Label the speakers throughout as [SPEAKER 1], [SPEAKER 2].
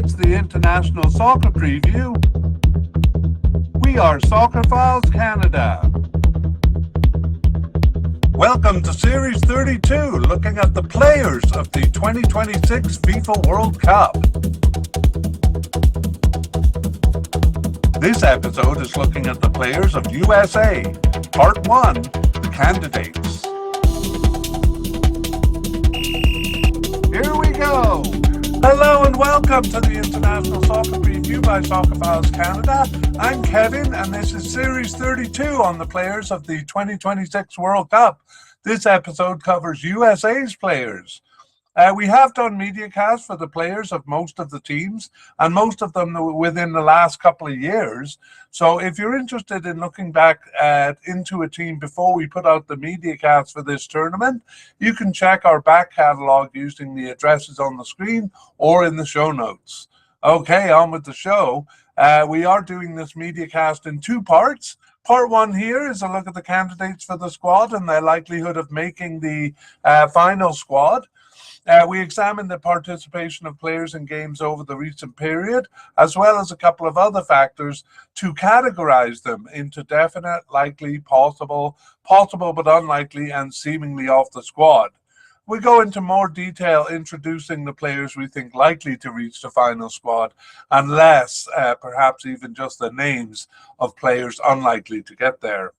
[SPEAKER 1] It's the International Soccer Preview. We are Soccer Files Canada. Welcome to Series 32, looking at the players of the 2026 FIFA World Cup. This episode is looking at the players of USA. Part 1, the candidates. Here we go. Hello and welcome to the International Soccer Preview by Soccer Files Canada. I'm Kevin and this is Series 32 on the players of the 2026 World Cup. This episode covers USA's players. We have done mediacast for the players of most of the teams, and most of them within the last couple of years. So if you're interested in looking back into a team before we put out the mediacast for this tournament, you can check our back catalogue using the addresses on the screen or in the show notes. Okay, on with the show. We are doing this mediacast in two parts. Part 1 here is a look at the candidates for the squad and their likelihood of making the final squad. We examined the participation of players in games over the recent period, as well as a couple of other factors to categorize them into definite, likely, possible but unlikely, and seemingly off the squad. We go into more detail introducing the players we think likely to reach the final squad, and less, perhaps even just the names of players unlikely to get there.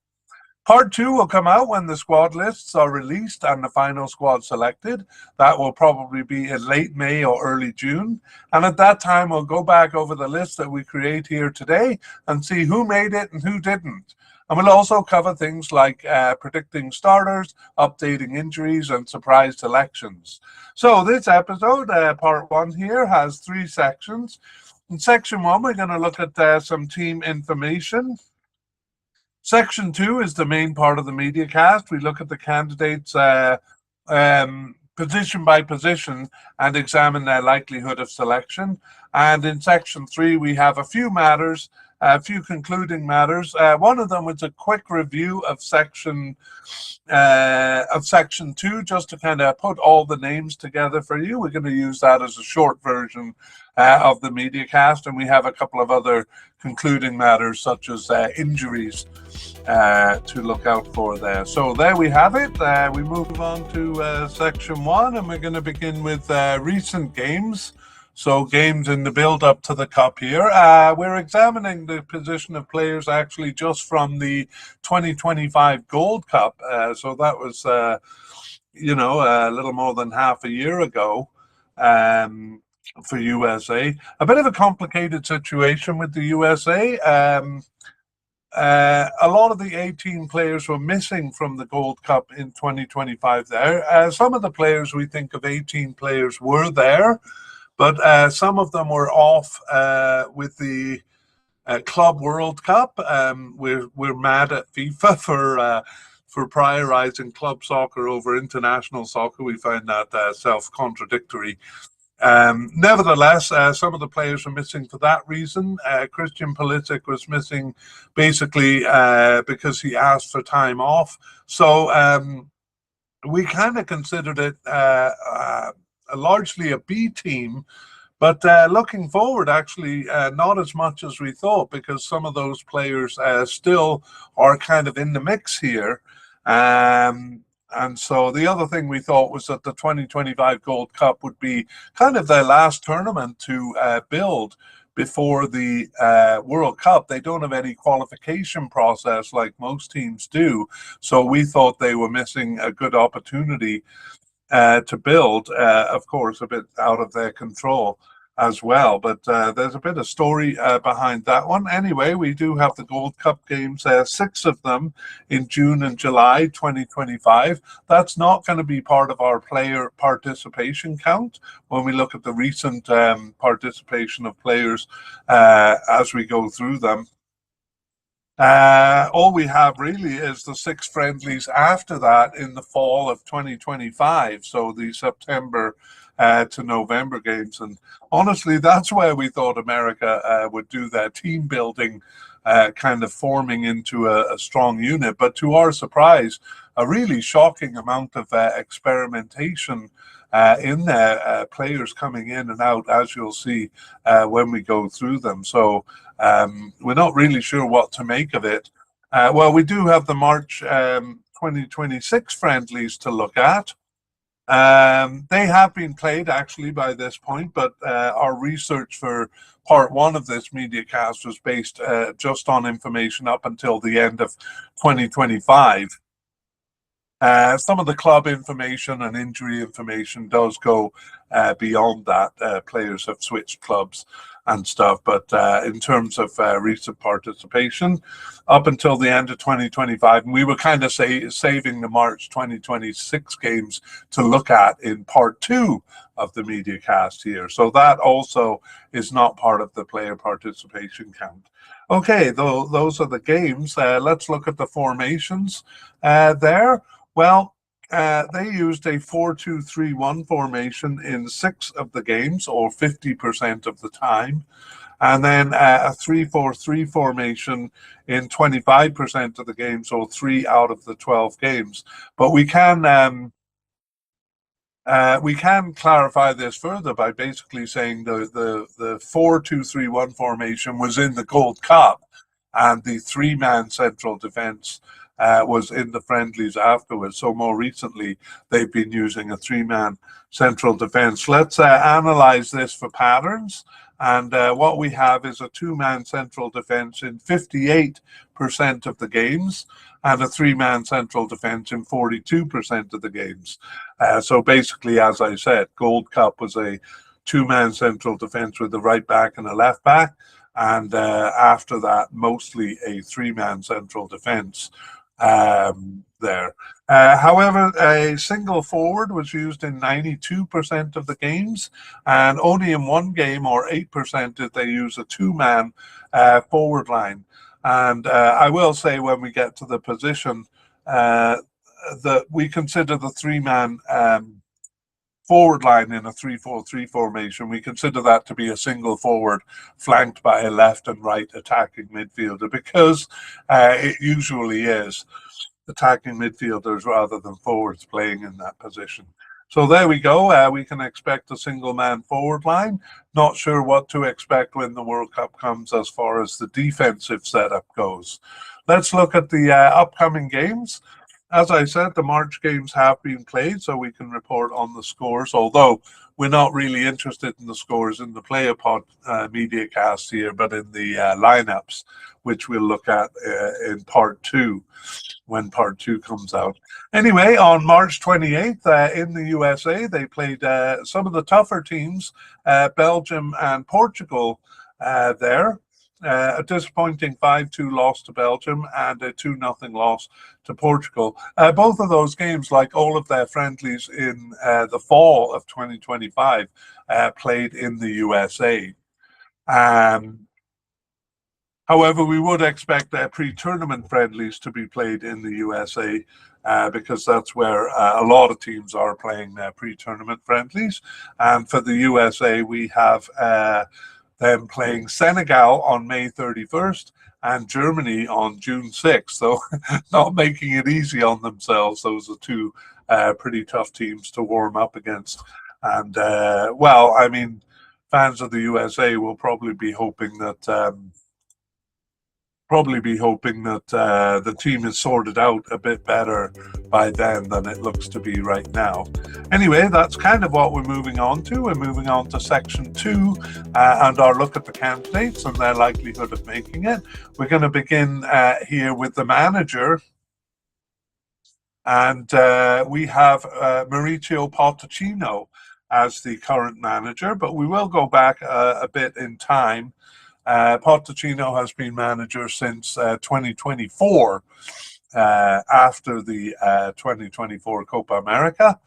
[SPEAKER 1] Part 2 will come out when the squad lists are released and the final squad selected. That will probably be in late May or early June. And at that time, we'll go back over the list that we create here today and see who made it and who didn't. And we'll also cover things like predicting starters, updating injuries, and surprise selections. So this episode, part 1 here, has 3 sections. In section 1, we're going to look at some team information. Section 2 is the main part of the media cast. We look at the candidates position by position and examine their likelihood of selection. And in section 3, we have a few matters, a few concluding matters. One of them was a quick review of section 2, just to kind of put all the names together for you. We're going to use that as a short version of the media cast, and we have a couple of other concluding matters such as injuries to look out for there. So there we have it. We move on to section 1, and we're going to begin with recent games. So games in the build-up to the Cup here. We're examining the position of players actually just from the 2025 Gold Cup. So that was, a little more than half a year ago for USA. A bit of a complicated situation with the USA. A lot of the 18 players were missing from the Gold Cup in 2025 there. Some of the players, we think of 18 players, were there. But some of them were off with the Club World Cup. We're mad at FIFA for prioritizing club soccer over international soccer. We find that self-contradictory. Nevertheless, some of the players were missing for that reason. Christian Pulisic was missing basically because he asked for time off. So we kind of considered it largely a B team, but looking forward, actually not as much as we thought, because some of those players still are kind of in the mix here. And so the other thing we thought was that the 2025 Gold Cup would be kind of their last tournament to build before the World Cup. They don't have any qualification process like most teams do, so we thought they were missing a good opportunity to build, of course, a bit out of their control as well. But there's a bit of story behind that one. Anyway, we do have the Gold Cup games, 6 of them in June and July 2025. That's not going to be part of our player participation count when we look at the recent participation of players as we go through them. All we have really is the 6 friendlies after that in the fall of 2025, so the September to November games. And honestly, that's where we thought America would do their team building, kind of forming into a strong unit. But to our surprise, a really shocking amount of experimentation in there, players coming in and out, as you'll see when we go through them. So we're not really sure what to make of it. Well, we do have the March 2026 friendlies to look at. They have been played actually by this point, but our research for part one of this media cast was based just on information up until the end of 2025. Some of the club information and injury information does go beyond that. Players have switched clubs and stuff, but in terms of recent participation, up until the end of 2025, and we were kind of saving the March 2026 games to look at in part two of the media cast here. So that also is not part of the player participation count. Okay, those are the games. Let's look at the formations there. Well, they used a 4-2-3-1 formation in 6 of the games, or 50% of the time, and then a 3-4-3 formation in 25% of the games, or 3 out of the 12 games. But we can clarify this further by basically saying the 4-2-3-1 formation was in the Gold Cup, and the 3-man central defense was in the friendlies afterwards. So more recently, they've been using a 3-man central defense. Let's analyze this for patterns. And what we have is a 2-man central defense in 58% of the games, and a 3-man central defense in 42% of the games. So basically, as I said, Gold Cup was a 2-man central defense with a right back and a left back. And after that, mostly a 3-man central defense there. However, a single forward was used in 92% of the games, and only in one game, or 8%, did they use a 2-man forward line. And I will say, when we get to the position, that we consider the 3-man forward line in a 3-4-3 formation, we consider that to be a single forward flanked by a left and right attacking midfielder, because it usually is attacking midfielders rather than forwards playing in that position. So there we go. We can expect a single man forward line. Not sure what to expect when the World Cup comes as far as the defensive setup goes. Let's look at the upcoming games. As I said, the March games have been played, so we can report on the scores, although we're not really interested in the scores in the Player Pod media cast here, but in the lineups, which we'll look at in part two, when part two comes out. Anyway, on March 28th in the USA, they played some of the tougher teams, Belgium and Portugal there. A disappointing 5-2 loss to Belgium and a 2-0 loss to Portugal. Both of those games, like all of their friendlies in the fall of 2025, played in the USA. However, we would expect their pre-tournament friendlies to be played in the USA because that's where a lot of teams are playing their pre-tournament friendlies. And for the USA, we have them playing Senegal on May 31st and Germany on June 6th. So not making it easy on themselves. Those are two pretty tough teams to warm up against. And well, I mean, fans of the USA will probably be hoping that the team is sorted out a bit better by then than it looks to be right now. Anyway, that's kind of what we're moving on to. We're moving on to section 2 and our look at the candidates and their likelihood of making it. We're going to begin here with the manager. And we have Mauricio Pochettino as the current manager, but we will go back a bit in time. Pochettino has been manager since 2024, after the 2024 Copa America,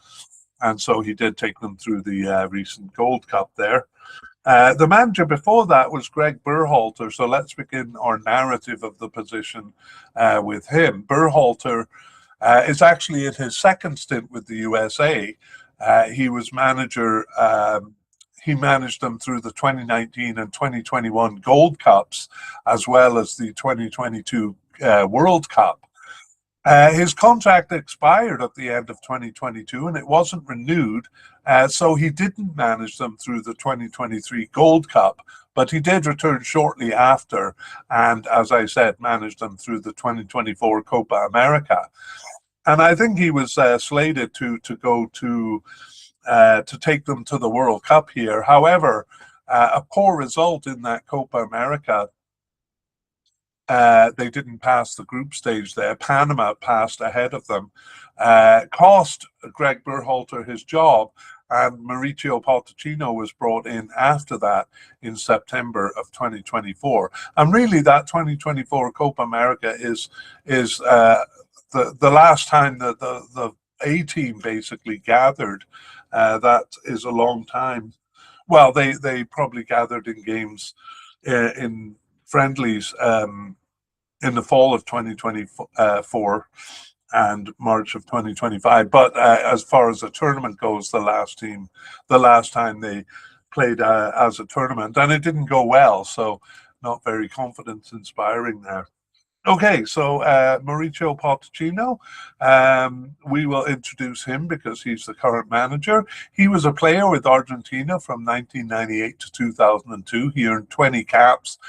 [SPEAKER 1] and so he did take them through the recent Gold Cup there. The manager before that was Greg Berhalter, so let's begin our narrative of the position with him. Berhalter is actually in his second stint with the USA. He was manager. He managed them through the 2019 and 2021 Gold Cups, as well as the 2022 World Cup. His contract expired at the end of 2022, and it wasn't renewed So he didn't manage them through the 2023 Gold Cup, but he did return shortly after, and as I said, managed them through the 2024 Copa America. And I think he was slated to go to take them to the World Cup here. However, a poor result in that Copa America. They didn't pass the group stage there. Panama passed ahead of them, cost Greg Berhalter his job, and Mauricio Pochettino was brought in after that in September of 2024. And really, that 2024 Copa America is the last time that the A team basically gathered. That is a long time. Well, they probably gathered in games in friendlies in the fall of 2024 and March of 2025. But as far as the tournament goes, the last time they played as a tournament, and it didn't go well. So not very confidence inspiring there. Okay, so Mauricio Pochettino, we will introduce him because he's the current manager. He was a player with Argentina from 1998 to 2002. He earned 20 caps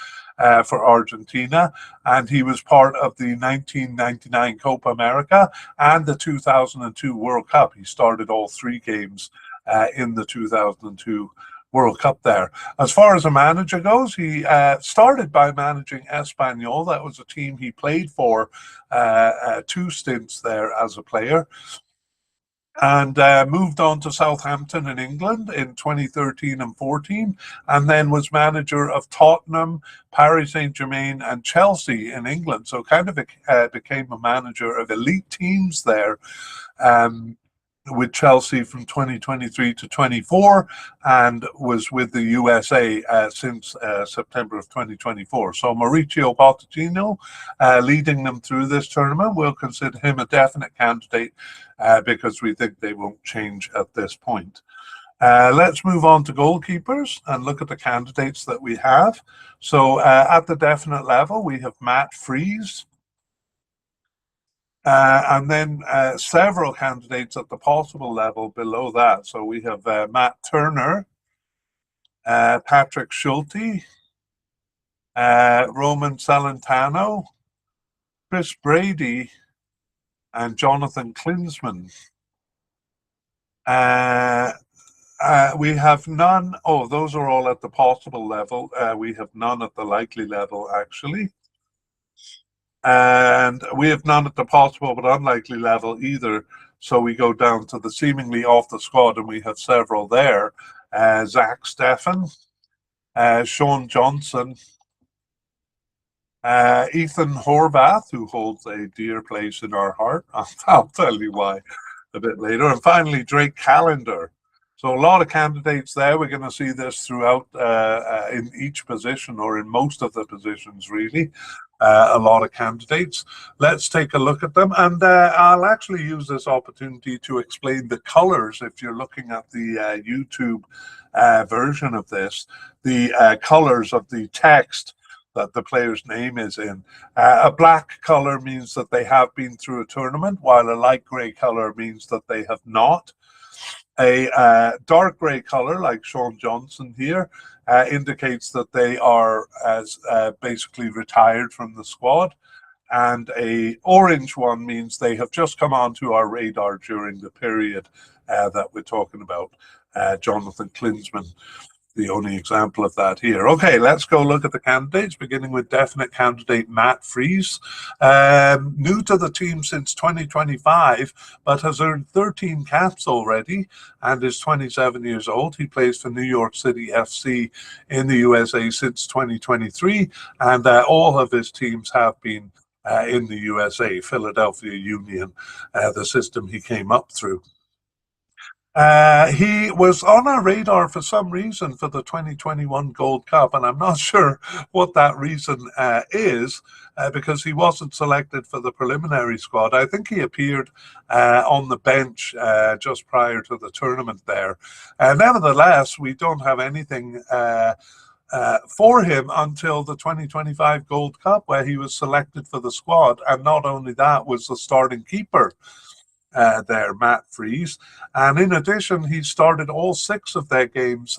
[SPEAKER 1] for Argentina, and he was part of the 1999 Copa America and the 2002 World Cup. He started all three games in the 2002 World Cup there. As far as a manager goes, he started by managing Espanyol. That was a team he played for 2 stints there as a player, and moved on to Southampton in England in 2013 and 14, and then was manager of Tottenham, Paris Saint-Germain, and Chelsea in England. So kind of became a manager of elite teams there. With Chelsea from 2023 to 24, and was with the USA since September of 2024. So Mauricio Pochettino leading them through this tournament. We'll consider him a definite candidate because we think they won't change at this point. Let's move on to goalkeepers and look at the candidates that we have. So at the definite level, we have Matt Freese. And then several candidates at the possible level below that. So we have Matt Turner, Patrick Schulte, Roman Celentano, Chris Brady, and Jonathan Klinsmann. We have none. Oh, those are all at the possible level. We have none at the likely level, actually. And we have none at the possible but unlikely level either. So we go down to the seemingly off the squad, and we have several there. Zach Steffen, Sean Johnson, Ethan Horvath, who holds a dear place in our heart. I'll tell you why a bit later. And finally, Drake Callender. So a lot of candidates there. We're going to see this throughout in each position, or in most of the positions, really. A lot of candidates. Let's take a look at them, and I'll actually use this opportunity to explain the colors. If you're looking at the YouTube version of this, the colors of the text that the player's name is in. A black color means that they have been through a tournament, while a light gray color means that they have not. A dark gray color, like Sean Johnson here, indicates that they are basically retired from the squad, and a orange one means they have just come onto our radar during the period that we're talking about. Jonathan Klinsmann, the only example of that here. Okay, let's go look at the candidates, beginning with definite candidate Matt Freese. New to the team since 2025, but has earned 13 caps already and is 27 years old. He plays for New York City FC in the USA since 2023, and all of his teams have been in the USA, Philadelphia Union, the system he came up through. He was on our radar for some reason for the 2021 Gold Cup, and I'm not sure what that reason is, because he wasn't selected for the preliminary squad. I think he appeared on the bench just prior to the tournament there. Nevertheless, we don't have anything for him until the 2025 Gold Cup, where he was selected for the squad, and not only that, was the starting keeper. there, Matt Freese. And in addition, he started all 6 of their games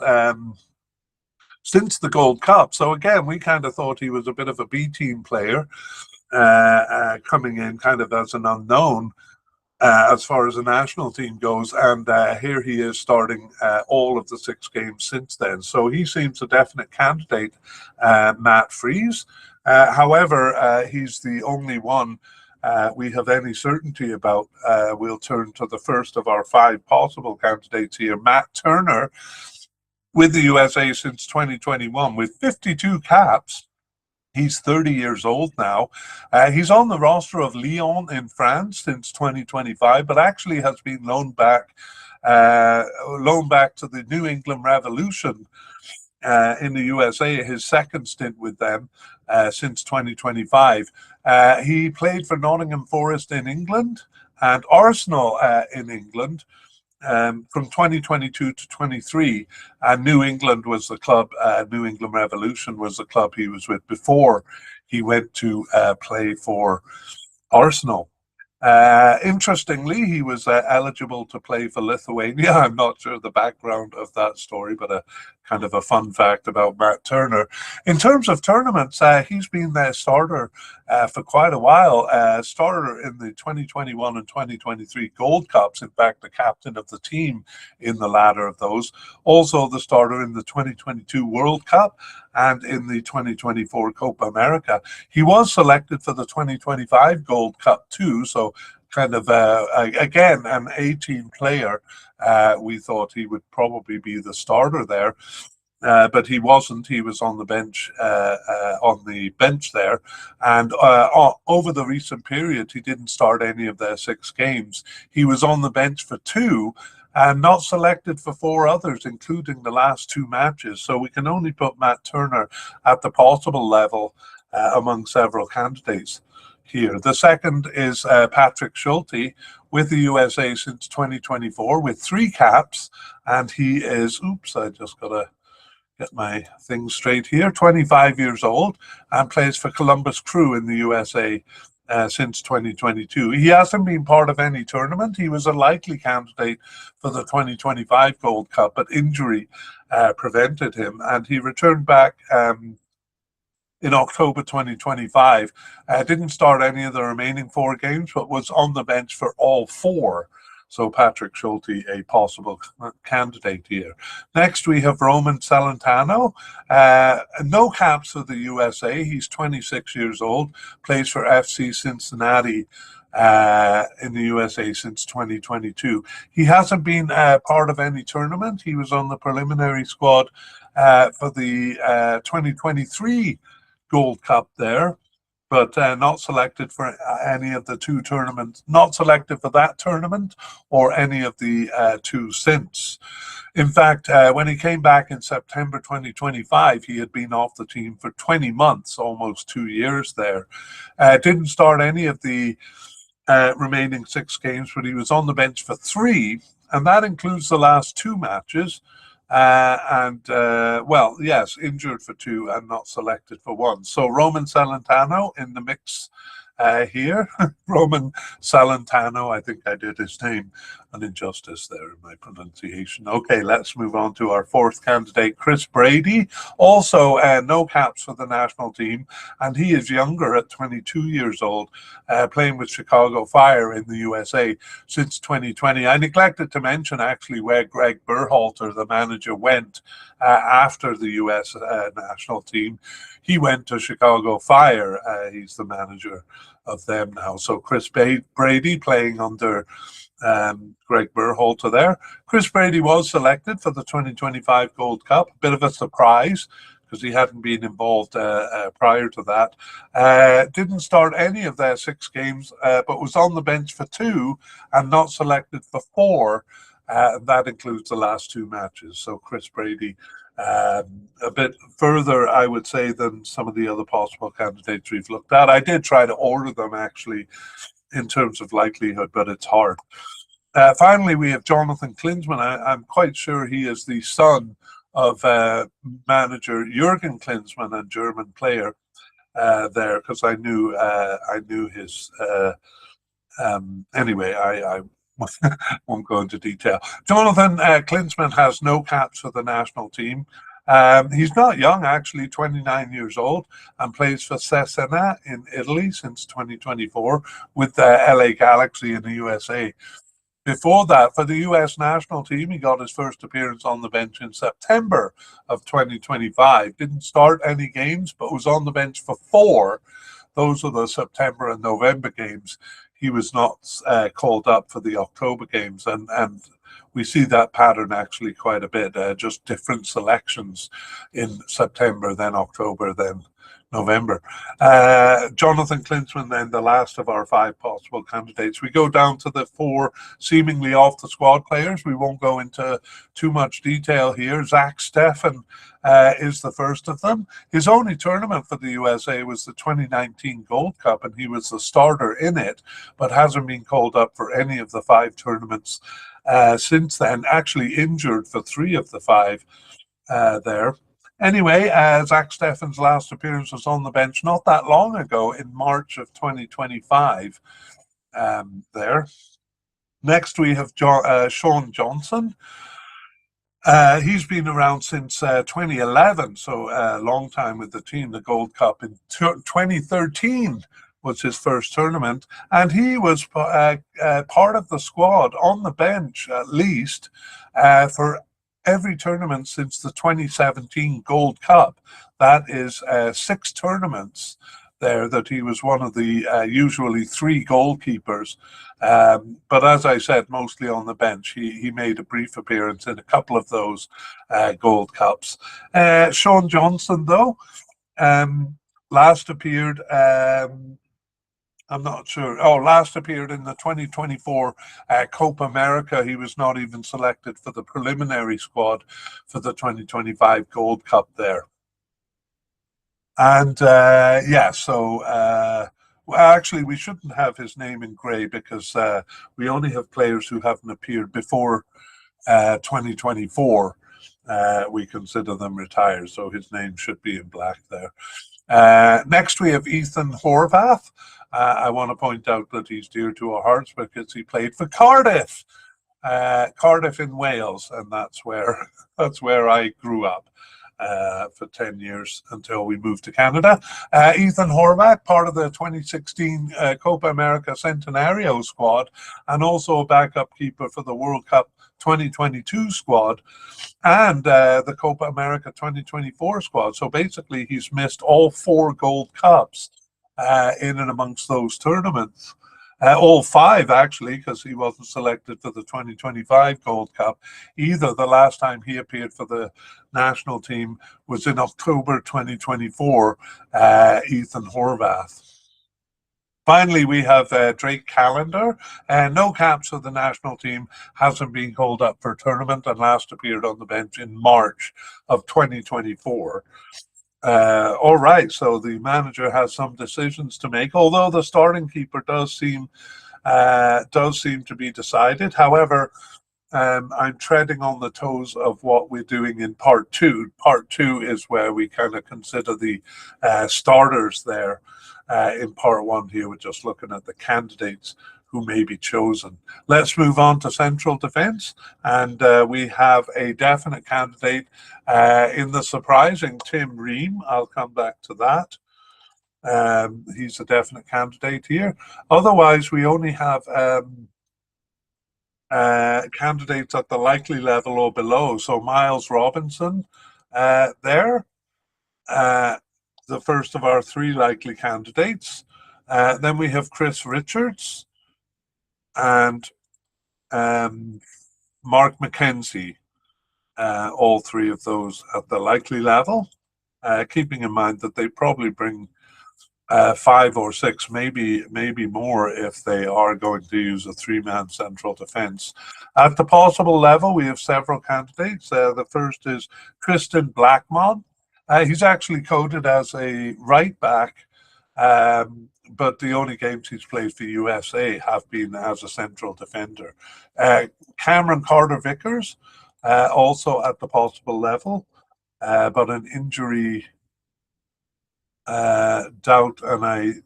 [SPEAKER 1] since the Gold Cup. So again, we kind of thought he was a bit of a B team player coming in kind of as an unknown. As far as the national team goes, and here he is starting all of the 6 games since then. So he seems a definite candidate, Matt Freese. However, he's the only one we have any certainty about. We'll turn to the first of our 5 possible candidates here, Matt Turner, with the USA since 2021, with 52 caps. He's 30 years old now. He's on the roster of Lyon in France since 2025, but actually has been loaned back to the New England Revolution in the USA, his second stint with them since 2025. He played for Nottingham Forest in England and Arsenal in England. From 2022 to 23, and New England was the club, New England Revolution was the club he was with before he went to play for Arsenal. Interestingly, he was eligible to play for Lithuania. I'm not sure the background of that story, but a kind of a fun fact about Matt Turner. In terms of tournaments, he's been their starter for quite a while. Starter in the 2021 and 2023 Gold Cups, in fact, the captain of the team in the latter of those. Also the starter in the 2022 World Cup and in the 2024 Copa America. He was selected for the 2025 Gold Cup too, so kind of, again, an A-team player. We thought he would probably be the starter there. But he wasn't. He was on the bench, there, and over the recent period, he didn't start any of their 6 games. He was on the bench for 2, and not selected for 4 others, including the last 2 matches. So we can only put Matt Turner at the possible level among several candidates here. The second is Patrick Schulte with the USA since 2024 with 3 caps, and he is, I just got to get my things straight here, 25 years old, and plays for Columbus Crew in the USA since 2022. He hasn't been part of any tournament. He was a likely candidate for the 2025 Gold Cup, but injury prevented him, and he returned back in October 2025. Didn't start any of the remaining 4 games, but was on the bench for all 4. So Patrick Schulte, a possible candidate here. Next, we have Roman Celentano. No caps for the USA. He's 26 years old, plays for FC Cincinnati in the USA since 2022. He hasn't been part of any tournament. He was on the preliminary squad for the 2023 Gold Cup there, but not selected for any of the 2 tournaments, not selected for that tournament or any of the 2 since. In fact, when he came back in September 2025, he had been off the team for 20 months, almost 2 years there. Didn't start any of the remaining 6 games, but he was on the bench for 3, and that includes the last 2 matches. Injured for 2 and not selected for 1. So Roman Celentano in the mix here. Roman Celentano, I think I did his name an injustice there in my pronunciation. Okay, let's move on to our 4th candidate, Chris Brady. Also, no caps for the national team, and he is younger at 22 years old, playing with Chicago Fire in the USA since 2020. I neglected to mention actually where Greg Berhalter, the manager, went after the US national team. He went to Chicago Fire. He's the manager of them now. So Chris Brady playing under Greg Berhalter there. Chris Brady was selected for the 2025 Gold Cup. A bit of a surprise because he hadn't been involved prior to that. Didn't start any of their 6 games, but was on the bench for 2 and not selected for 4. That includes the last 2 matches. So Chris Brady, a bit further, I would say, than some of the other possible candidates we've looked at. I did try to order them, actually, in terms of likelihood, but it's hard. Finally, we have Jonathan Klinsmann. I'm quite sure he is the son of manager Jurgen Klinsmann, a German player there, because I knew his... anyway, I Won't go into detail. Jonathan Klinsmann has no caps for the national team. He's not young, actually, 29 years old, and plays for Cesena in Italy since 2024 with the LA Galaxy in the USA. Before that, for the US national team, he got his first appearance on the bench in September of 2025. Didn't start any games, but was on the bench for four. Those are the September and November games. He was not called up for the October games, and we see that pattern actually quite a bit. Just different selections in September, then October, then November. Jonathan Klinsmann, then the last of our five possible candidates. We go down to the four seemingly off the squad players. We won't go into too much detail here. Zach Steffen is the first of them. His only tournament for the USA was the 2019 Gold Cup, and he was the starter in it, but hasn't been called up for any of the five tournaments since then. Actually injured for three of the five there. Anyway, Zach Steffen's last appearance was on the bench not that long ago in March of 2025 there. Next, we have Sean Johnson. He's been around since 2011, so a long time with the team. The Gold Cup in 2013 was his first tournament, and he was part of the squad on the bench, at least, for every tournament since the 2017 Gold Cup. That is 6 tournaments there that he was one of the usually 3 goalkeepers. But as I said, mostly on the bench. He made a brief appearance in a couple of those Gold Cups. Sean Johnson, though, last appeared... I'm not sure. Oh, last appeared in the 2024 Copa America. He was not even selected for the preliminary squad for the 2025 Gold Cup there. And well, actually, we shouldn't have his name in grey because we only have players who haven't appeared before 2024. We consider them retired, so his name should be in black there. Next, we have Ethan Horvath. I want to point out that he's dear to our hearts because he played for Cardiff, Cardiff in Wales, and that's where I grew up for 10 years until we moved to Canada. Ethan Horvath, part of the 2016 Copa America Centenario squad, and also a backup keeper for the World Cup 2022 squad and the Copa America 2024 squad. So basically, he's missed all 4 Gold Cups in and amongst those tournaments. All 5, actually, because he wasn't selected for the 2025 Gold Cup either. The last time he appeared for the national team was in October 2024, Ethan Horvath. Finally, we have Drake Callender. No caps for the national team, hasn't been called up for a tournament, and last appeared on the bench in March of 2024. All right, so the manager has some decisions to make, although the starting keeper does seem to be decided. However, I'm treading on the toes of what we're doing in part 2. Part 2 is where we kind of consider the starters there. In part 1 here, we're just looking at the candidates who may be chosen. Let's move on to central defence, and we have a definite candidate in the surprising Tim Ream. I'll come back to that. He's a definite candidate here. Otherwise, we only have candidates at the likely level or below. So Miles Robinson there, the first of our 3 likely candidates. Then we have Chris Richards and Mark McKenzie, all 3 of those at the likely level, keeping in mind that they probably bring 5 or 6, maybe more if they are going to use a 3-man central defence. At the possible level, we have several candidates. The first is Tristan Blackmon. He's actually coded as a right back, but the only games he's played for USA have been as a central defender. Cameron Carter-Vickers, also at the possible level, but an injury doubt, and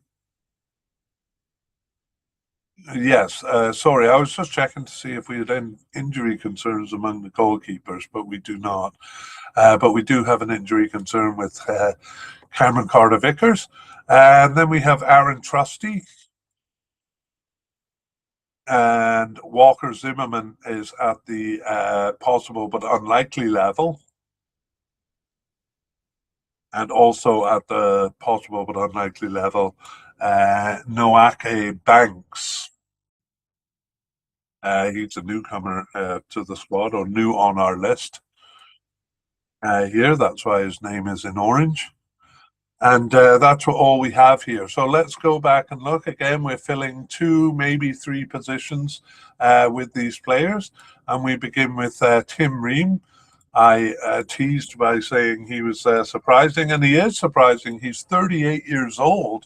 [SPEAKER 1] Yes, sorry, I was just checking to see if we had any injury concerns among the goalkeepers, but we do not. But we do have an injury concern with Cameron Carter-Vickers. And then we have Aaron Trusty, and Walker Zimmerman is at the possible but unlikely level, and also at the possible but unlikely level, Noake Banks. He's a newcomer to the squad, or new on our list here. That's why his name is in orange. And that's what all we have here. So let's go back and look again. We're filling two, maybe three positions with these players. And we begin with Tim Ream. I teased by saying he was surprising, and he is surprising. He's 38 years old,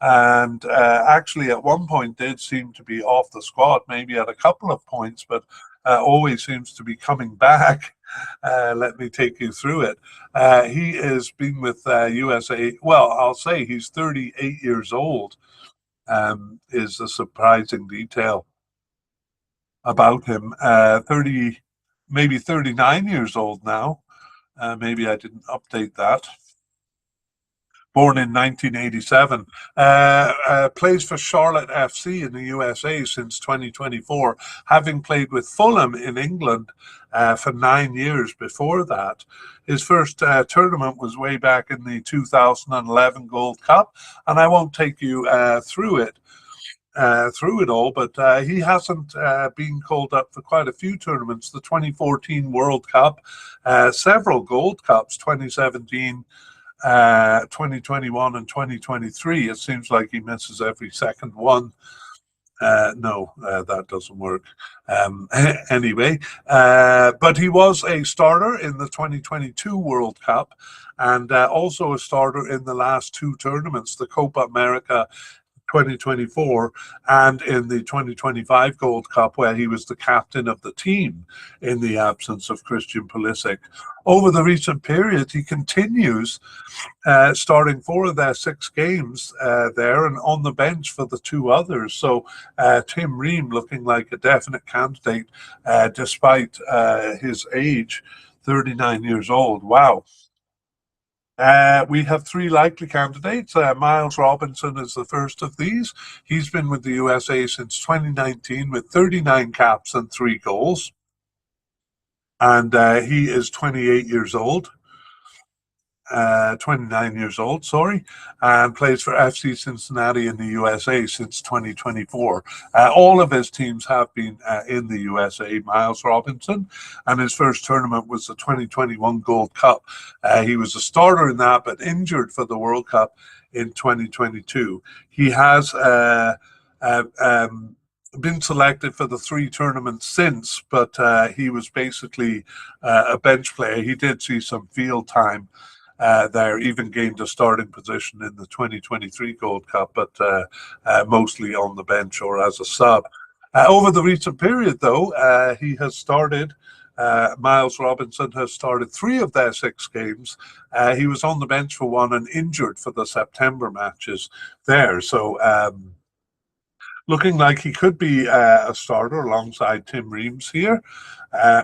[SPEAKER 1] and actually at one point did seem to be off the squad, maybe at a couple of points, but always seems to be coming back. Let me take you through it. He has been with USA. Well, I'll say he's 38 years old, is a surprising detail about him. 30, maybe 39 years old now. Maybe I didn't update that. Born in 1987, plays for Charlotte FC in the USA since 2024, having played with Fulham in England for 9 years before that. His first tournament was way back in the 2011 Gold Cup, and I won't take you through it all, but he hasn't been called up for quite a few tournaments. The 2014 World Cup, several Gold Cups, 2017, 2021 and 2023. It seems like he misses every second one. No, that doesn't work. Anyway, but he was a starter in the 2022 World Cup, and also a starter in the last two tournaments, the Copa America 2024 and in the 2025 Gold Cup, where he was the captain of the team in the absence of Christian Pulisic. Over the recent period, he continues starting 4 of their 6 games there, and on the bench for the 2 others. So Tim Ream looking like a definite candidate despite his age, 39 years old. Wow. We have 3 likely candidates. Miles Robinson is the first of these. He's been with the USA since 2019 with 39 caps and 3 goals. And he is 28 years old. 29 years old, sorry, and plays for FC Cincinnati in the USA since 2024. All of his teams have been in the USA, Miles Robinson, and his first tournament was the 2021 Gold Cup. He was a starter in that, but injured for the World Cup in 2022. He has been selected for the 3 tournaments since, but he was basically a bench player. He did see some field time there, even gained a starting position in the 2023 Gold Cup, but mostly on the bench or as a sub. Over the recent period, though, he has started, Miles Robinson has started 3 of their 6 games. He was on the bench for 1 and injured for the September matches there. So looking like he could be a starter alongside Tim Reams here.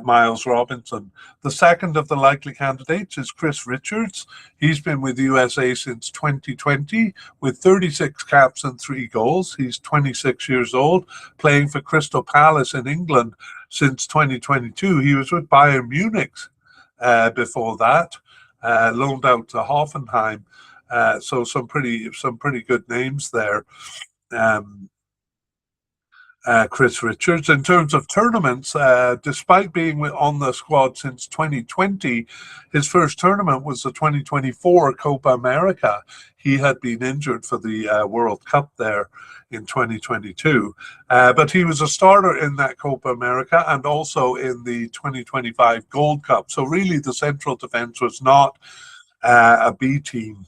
[SPEAKER 1] Miles Robinson. The second of the likely candidates is Chris Richards. He's been with the USA since 2020 with 36 caps and 3 goals. He's 26 years old, playing for Crystal Palace in England since 2022. He was with Bayern Munich before that, loaned out to Hoffenheim. So some pretty good names there. Chris Richards. In terms of tournaments, despite being on the squad since 2020, his first tournament was the 2024 Copa America. He had been injured for the World Cup there in 2022, but he was a starter in that Copa America and also in the 2025 Gold Cup. So really the central defence was not a B team.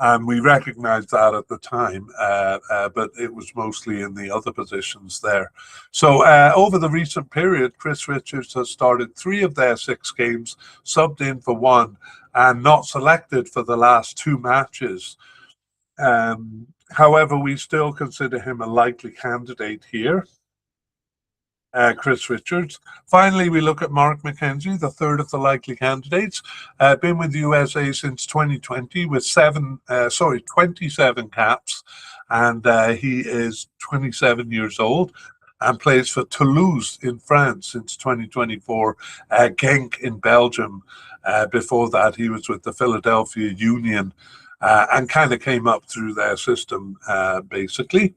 [SPEAKER 1] And we recognized that at the time, but it was mostly in the other positions there. So over the recent period, Chris Richards has started 3 of their 6 games, subbed in for 1, and not selected for the last 2 matches. However, we still consider him a likely candidate here. Chris Richards. Finally, we look at Mark McKenzie, the third of the likely candidates. Been with the USA since 2020 with 27 caps, and he is 27 years old and plays for Toulouse in France since 2024, Genk in Belgium. Before that, he was with the Philadelphia Union and kind of came up through their system, basically.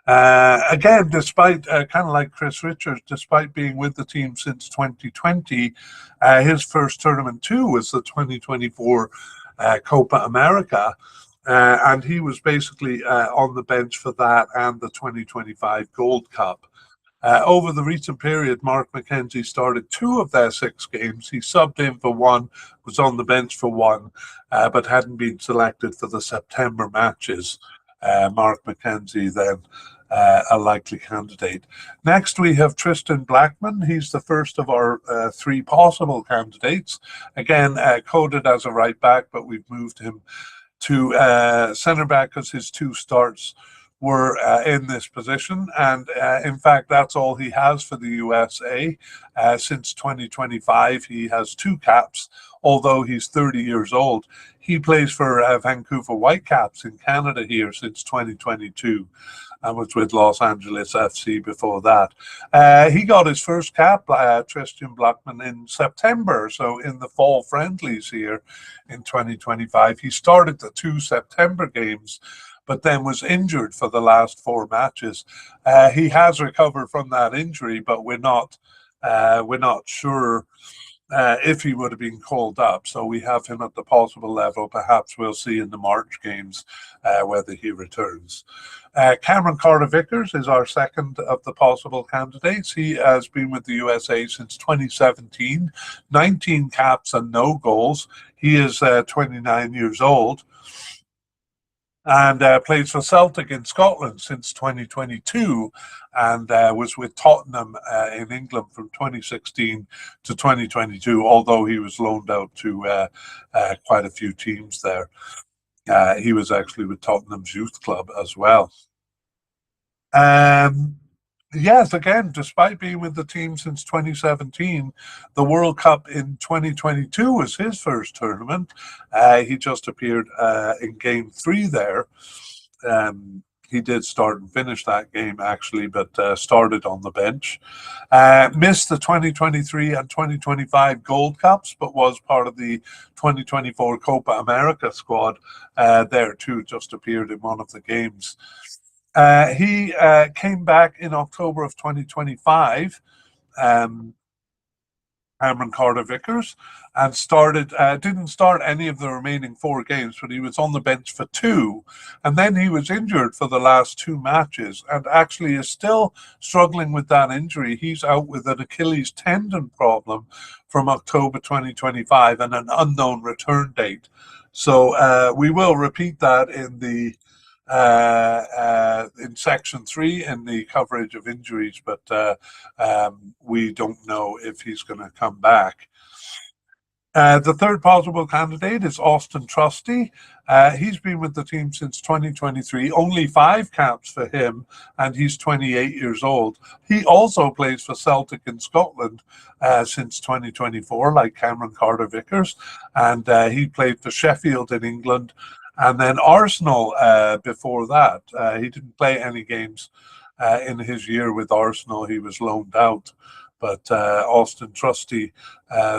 [SPEAKER 1] Again, despite kind of like Chris Richards, despite being with the team since 2020, his first tournament too was the 2024 Copa America. And he was basically on the bench for that and the 2025 Gold Cup. Over the recent period, Mark McKenzie started 2 of their 6 games. He subbed in for 1, was on the bench for 1, but hadn't been selected for the September matches. Mark McKenzie then a likely candidate. Next, we have Tristan Blackman. He's the first of our 3 possible candidates. Again, coded as a right back, but we've moved him to centre back because his 2 starts were in this position. And in fact, that's all he has for the USA. Since 2025, he has 2 caps, although he's 30 years old. He plays for Vancouver Whitecaps in Canada here since 2022 and was with Los Angeles FC before that. He got his first cap, Tristan Blackman, in September, so in the fall friendlies here in 2025. He started the 2 September games, but then was injured for the last 4 matches. He has recovered from that injury, but we're not sure if he would have been called up. So we have him at the possible level. Perhaps we'll see in the March games whether he returns. Cameron Carter-Vickers is our second of the possible candidates. He has been with the USA since 2017, 19 caps and no goals. He is 29 years old and plays for Celtic in Scotland since 2022 and was with Tottenham in England from 2016 to 2022, although he was loaned out to quite a few teams there. He was actually with Tottenham's youth club as well. Yes, again, despite being with the team since 2017, the World Cup in 2022 was his first tournament. He just appeared in game 3 there. He did start and finish that game, actually, but started on the bench. Missed the 2023 and 2025 Gold Cups, but was part of the 2024 Copa America squad there too, just appeared in one of the games. He came back in October of 2025, Cameron Carter-Vickers, and didn't start any of the remaining 4 games, but he was on the bench for 2, and then he was injured for the last 2 matches, and actually is still struggling with that injury. He's out with an Achilles tendon problem from October 2025 and an unknown return date. So we will repeat that in section 3 in the coverage of injuries, but we don't know if he's going to come back. The third possible candidate is Austin Trusty. He's been with the team since 2023, only 5 caps for him, and he's 28 years old. He also plays for Celtic in Scotland since 2024, like Cameron Carter-Vickers, and he played for Sheffield in England, and then Arsenal before that. He didn't play any games in his year with Arsenal. He was loaned out. But Austin Trusty,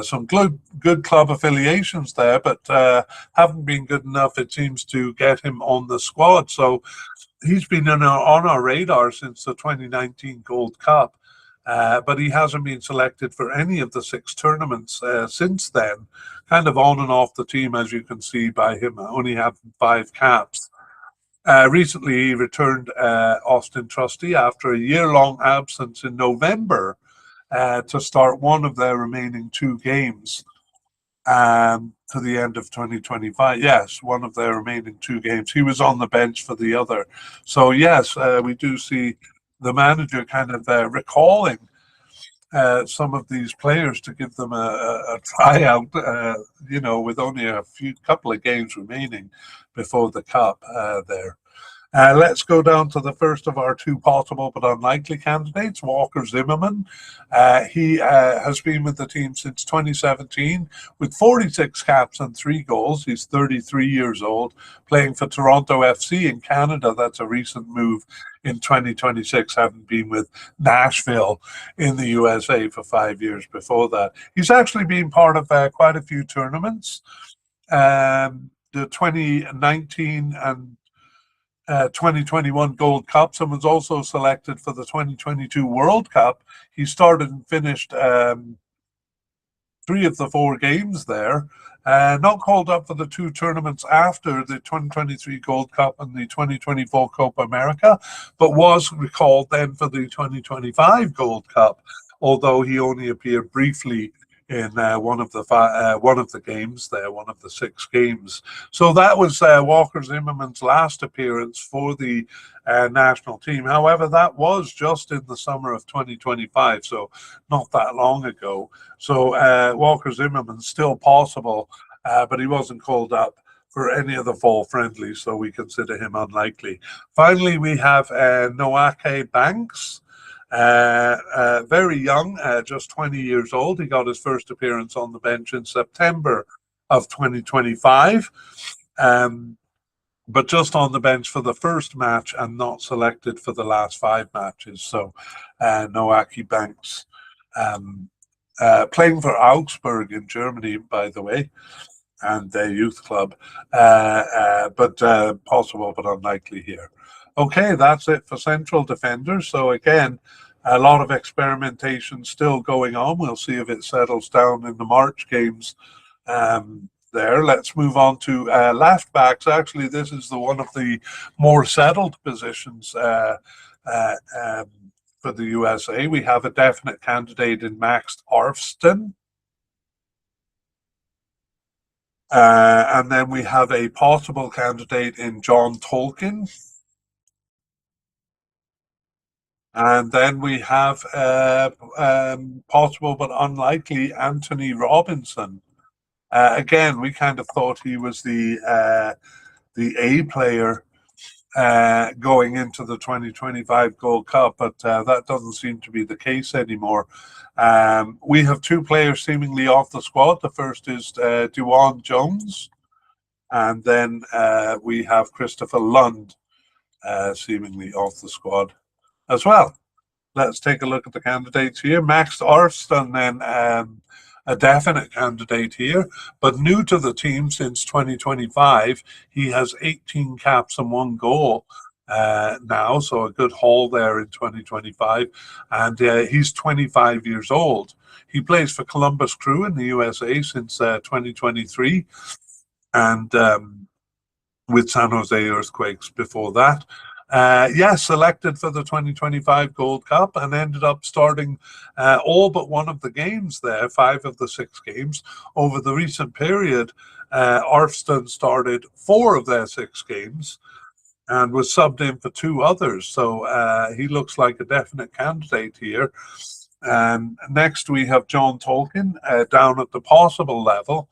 [SPEAKER 1] some good club affiliations there, but haven't been good enough, it seems, to get him on the squad. So he's been on our radar since the 2019 Gold Cup. But he hasn't been selected for any of the 6 tournaments since then. Kind of on and off the team, as you can see by him only having 5 caps. Recently, he returned, Austin Trusty, after a year-long absence in November to start one of their remaining 2 games to the end of 2025. Yes, one of their remaining 2 games. He was on the bench for the other. So yes, we do see the manager kind of recalling some of these players to give them a tryout, with only a couple of games remaining before the cup there. Let's go down to the first of our two possible but unlikely candidates, Walker Zimmerman. He has been with the team since 2017 with 46 caps and 3 goals. He's 33 years old, playing for Toronto FC in Canada. That's a recent move in 2026, having been with Nashville in the USA for 5 years before that. He's actually been part of quite a few tournaments. The 2019 and 2021 Gold Cups, and was also selected for the 2022 World Cup. He started and finished 3 of the 4 games there. Not called up for the 2 tournaments after the 2023 Gold Cup and the 2024 Copa America, but was recalled then for the 2025 Gold Cup, although he only appeared briefly in one of the games there, one of the 6 games. So that was Walker Zimmerman's last appearance for the national team. However, that was just in the summer of 2025, so not that long ago. So Walker Zimmerman's still possible, but he wasn't called up for any of the fall friendlies, so we consider him unlikely. Finally, we have Noake Banks. Very young, just 20 years old. He got his first appearance on the bench in September of 2025, but just on the bench for the first match and not selected for the last 5 matches. So Noaki Banks, playing for Augsburg in Germany, by the way, and their youth club, but possible but unlikely here. Okay, that's it for central defenders. So again, a lot of experimentation still going on. We'll see if it settles down in the March games there. Let's move on to left backs. Actually, this is one of the more settled positions for the USA. We have a definite candidate in Max Arfsten. And then we have a possible candidate in John Tolkien. And then we have possible but unlikely Anthony Robinson. Again, we kind of thought he was the A player going into the 2025 Gold Cup, but that doesn't seem to be the case anymore. We have 2 players seemingly off the squad. The first is Duan Jones, and then we have Christopher Lund seemingly off the squad as well. Let's take a look at the candidates here. Max Arfsten, then a definite candidate here, but new to the team since 2025. He has 18 caps and 1 goal now, so a good haul there in 2025. And he's 25 years old. He plays for Columbus Crew in the USA since 2023, and with San Jose Earthquakes before that. Yes, selected for the 2025 Gold Cup and ended up starting all but one of the games there, 5 of the 6 games. Over the recent period, Arfsten started 4 of their 6 games and was subbed in for 2 others. So he looks like a definite candidate here. Next, we have John Tolkien down at the possible level.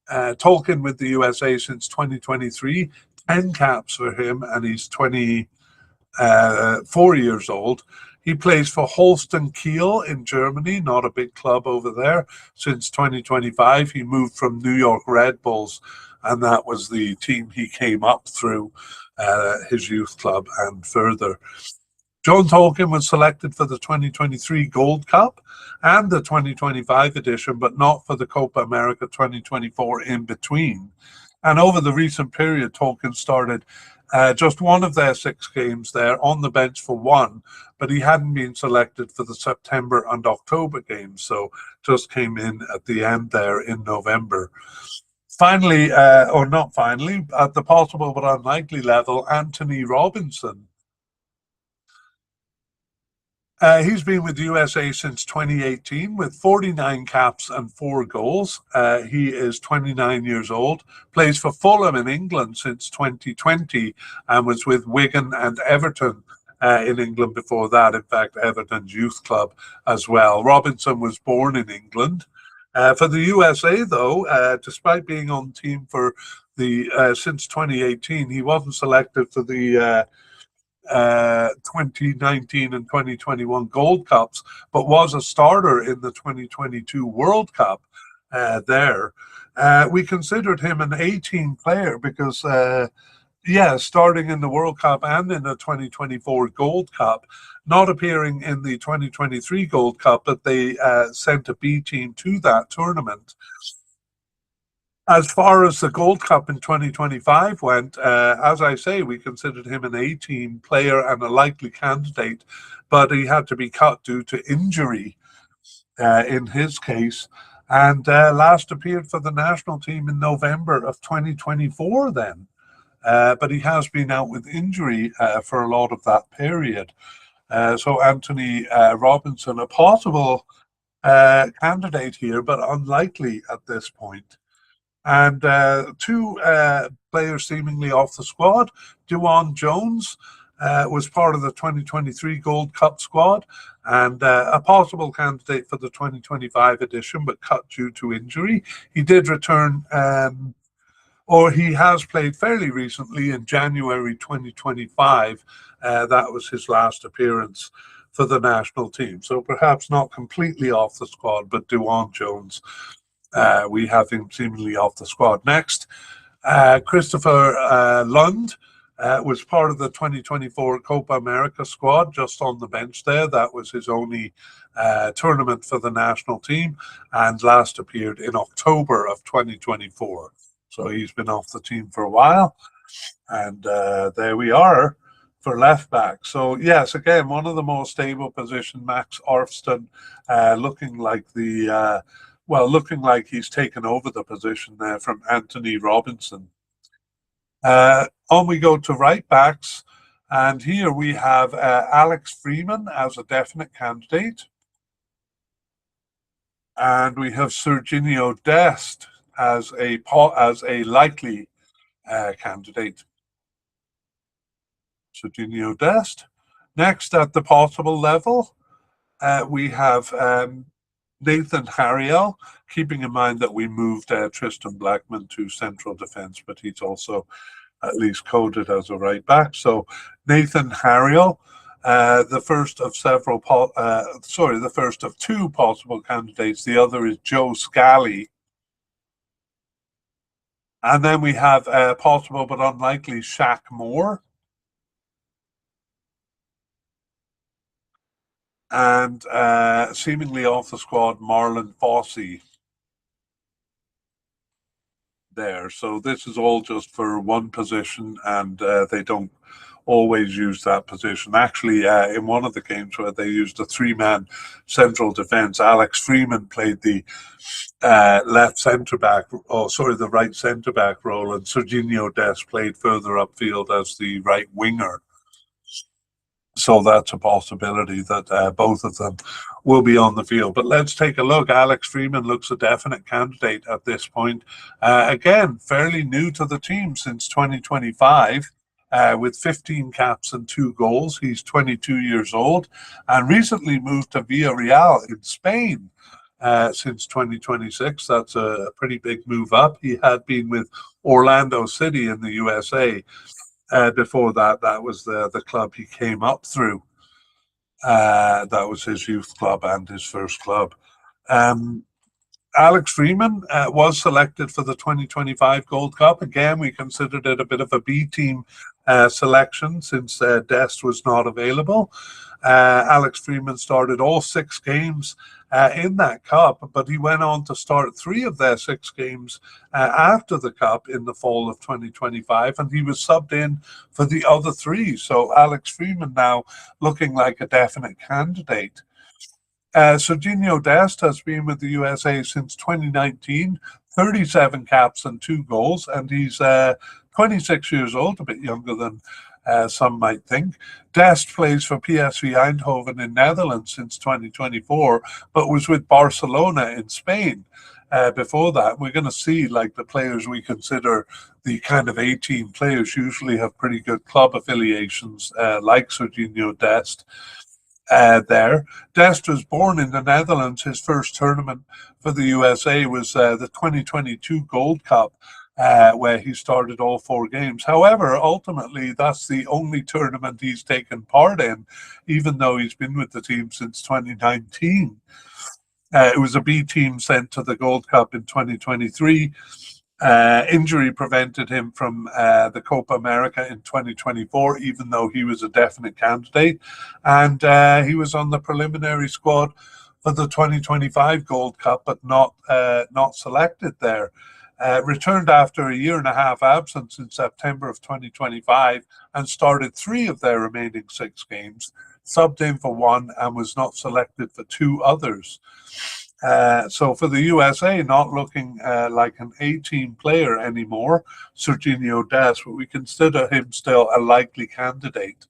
[SPEAKER 1] Tolkien with the USA since 2023. 10 caps for him, and he's 24 years old. He plays for Holstein Kiel in Germany, not a big club over there. Since 2025, he moved from New York Red Bulls, and that was the team he came up through his youth club and further. John Tolkien was selected for the 2023 Gold Cup and the 2025 edition, but not for the Copa America 2024 in between. And over the recent period, Tolkien started just one of their 6 games there on the bench for 1, but he hadn't been selected for the September and October games, so just came in at the end there in November. Finally, or not finally, at the possible but unlikely level, Anthony Robinson. He's been with the USA since 2018 with 49 caps and 4 goals. He is 29 years old, plays for Fulham in England since 2020, and was with Wigan and Everton in England before that. In fact, Everton's youth club as well. Robinson was born in England. For the USA, though, despite being on team for since 2018. He wasn't selected for the 2019 and 2021 Gold Cups, but was a starter in the 2022 World Cup there. We considered him an 18 player because, starting in the World Cup and in the 2024 Gold Cup, not appearing in the 2023 Gold Cup, but they sent a B team to that tournament. As far as the Gold Cup in 2025 went, as I say, we considered him an 18 player and a likely candidate, but he had to be cut due to injury in his case, and last appeared for the national team in November of 2024 then. But he has been out with injury for a lot of that period. So Anthony Robinson, a possible candidate here, but unlikely at this point. And two players seemingly off the squad. Duan Jones was part of the 2023 Gold Cup squad and a possible candidate for the 2025 edition, but cut due to injury. He did return, or he has played fairly recently in January 2025. That was his last appearance for the national team. So perhaps not completely off the squad, but Duan Jones, we have him seemingly off the squad. Next, Christopher Lund was part of the 2024 Copa America squad, just on the bench there. That was his only tournament for the national team, and last appeared in October of 2024. So he's been off the team for a while. And there we are for left back. So yes, again, one of the most stable position, Max Orfston, looking like he's taken over the position there from Anthony Robinson. On we go to right backs, and here we have Alex Freeman as a definite candidate, and we have Serginho Dest as a likely candidate. Serginho Dest. Next, at the possible level, we have Nathan Harriel, keeping in mind that we moved Tristan Blackman to central defence, but he's also at least coded as a right back. So Nathan Harriel, the first of two possible candidates. The other is Joe Scally. And then we have possible but unlikely Shaq Moore. And seemingly off the squad, Marlon Fossey there. So this is all just for one position, and they don't always use that position. Actually, in one of the games where they used a three-man central defence, Alex Freeman played the right centre-back role, and Serginho Dest played further upfield as the right winger. So that's a possibility that both of them will be on the field. But let's take a look. Alex Freeman looks a definite candidate at this point. Again, fairly new to the team since 2025, with 15 caps and 2 goals. He's 22 years old and recently moved to Villarreal in Spain since 2026. That's a pretty big move up. He had been with Orlando City in the USA. Before that, that was the club he came up through. That was his youth club and his first club. Alex Freeman was selected for the 2025 Gold Cup. Again, we considered it a bit of a B team selection since Dest was not available. Alex Freeman started all 6 games in that cup, but he went on to start 3 of their 6 games after the cup in the fall of 2025, and he was subbed in for the other 3. So Alex Freeman now looking like a definite candidate. Serginho Dest has been with the USA since 2019, 37 caps and 2 goals, and he's 26 years old, a bit younger than some might think. Dest plays for PSV Eindhoven in Netherlands since 2024, but was with Barcelona in Spain before that. We're going to see, like, the players we consider the kind of 18 players usually have pretty good club affiliations, like Serginho Dest. there. Dest was born in the Netherlands. His first tournament for the USA was the 2022 Gold Cup, where he started all 4 games. However, ultimately, that's the only tournament he's taken part in, even though he's been with the team since 2019. It was a B team sent to the Gold Cup in 2023. Injury prevented him from the Copa America in 2024, even though he was a definite candidate. And he was on the preliminary squad for the 2025 Gold Cup, but not selected there. Returned after a year and a half absence in September of 2025 and started 3 of their remaining 6 games, subbed in for 1 and was not selected for 2 others. So for the USA, not looking like an A-team player anymore, Serginho Dest, but we consider him still a likely candidate.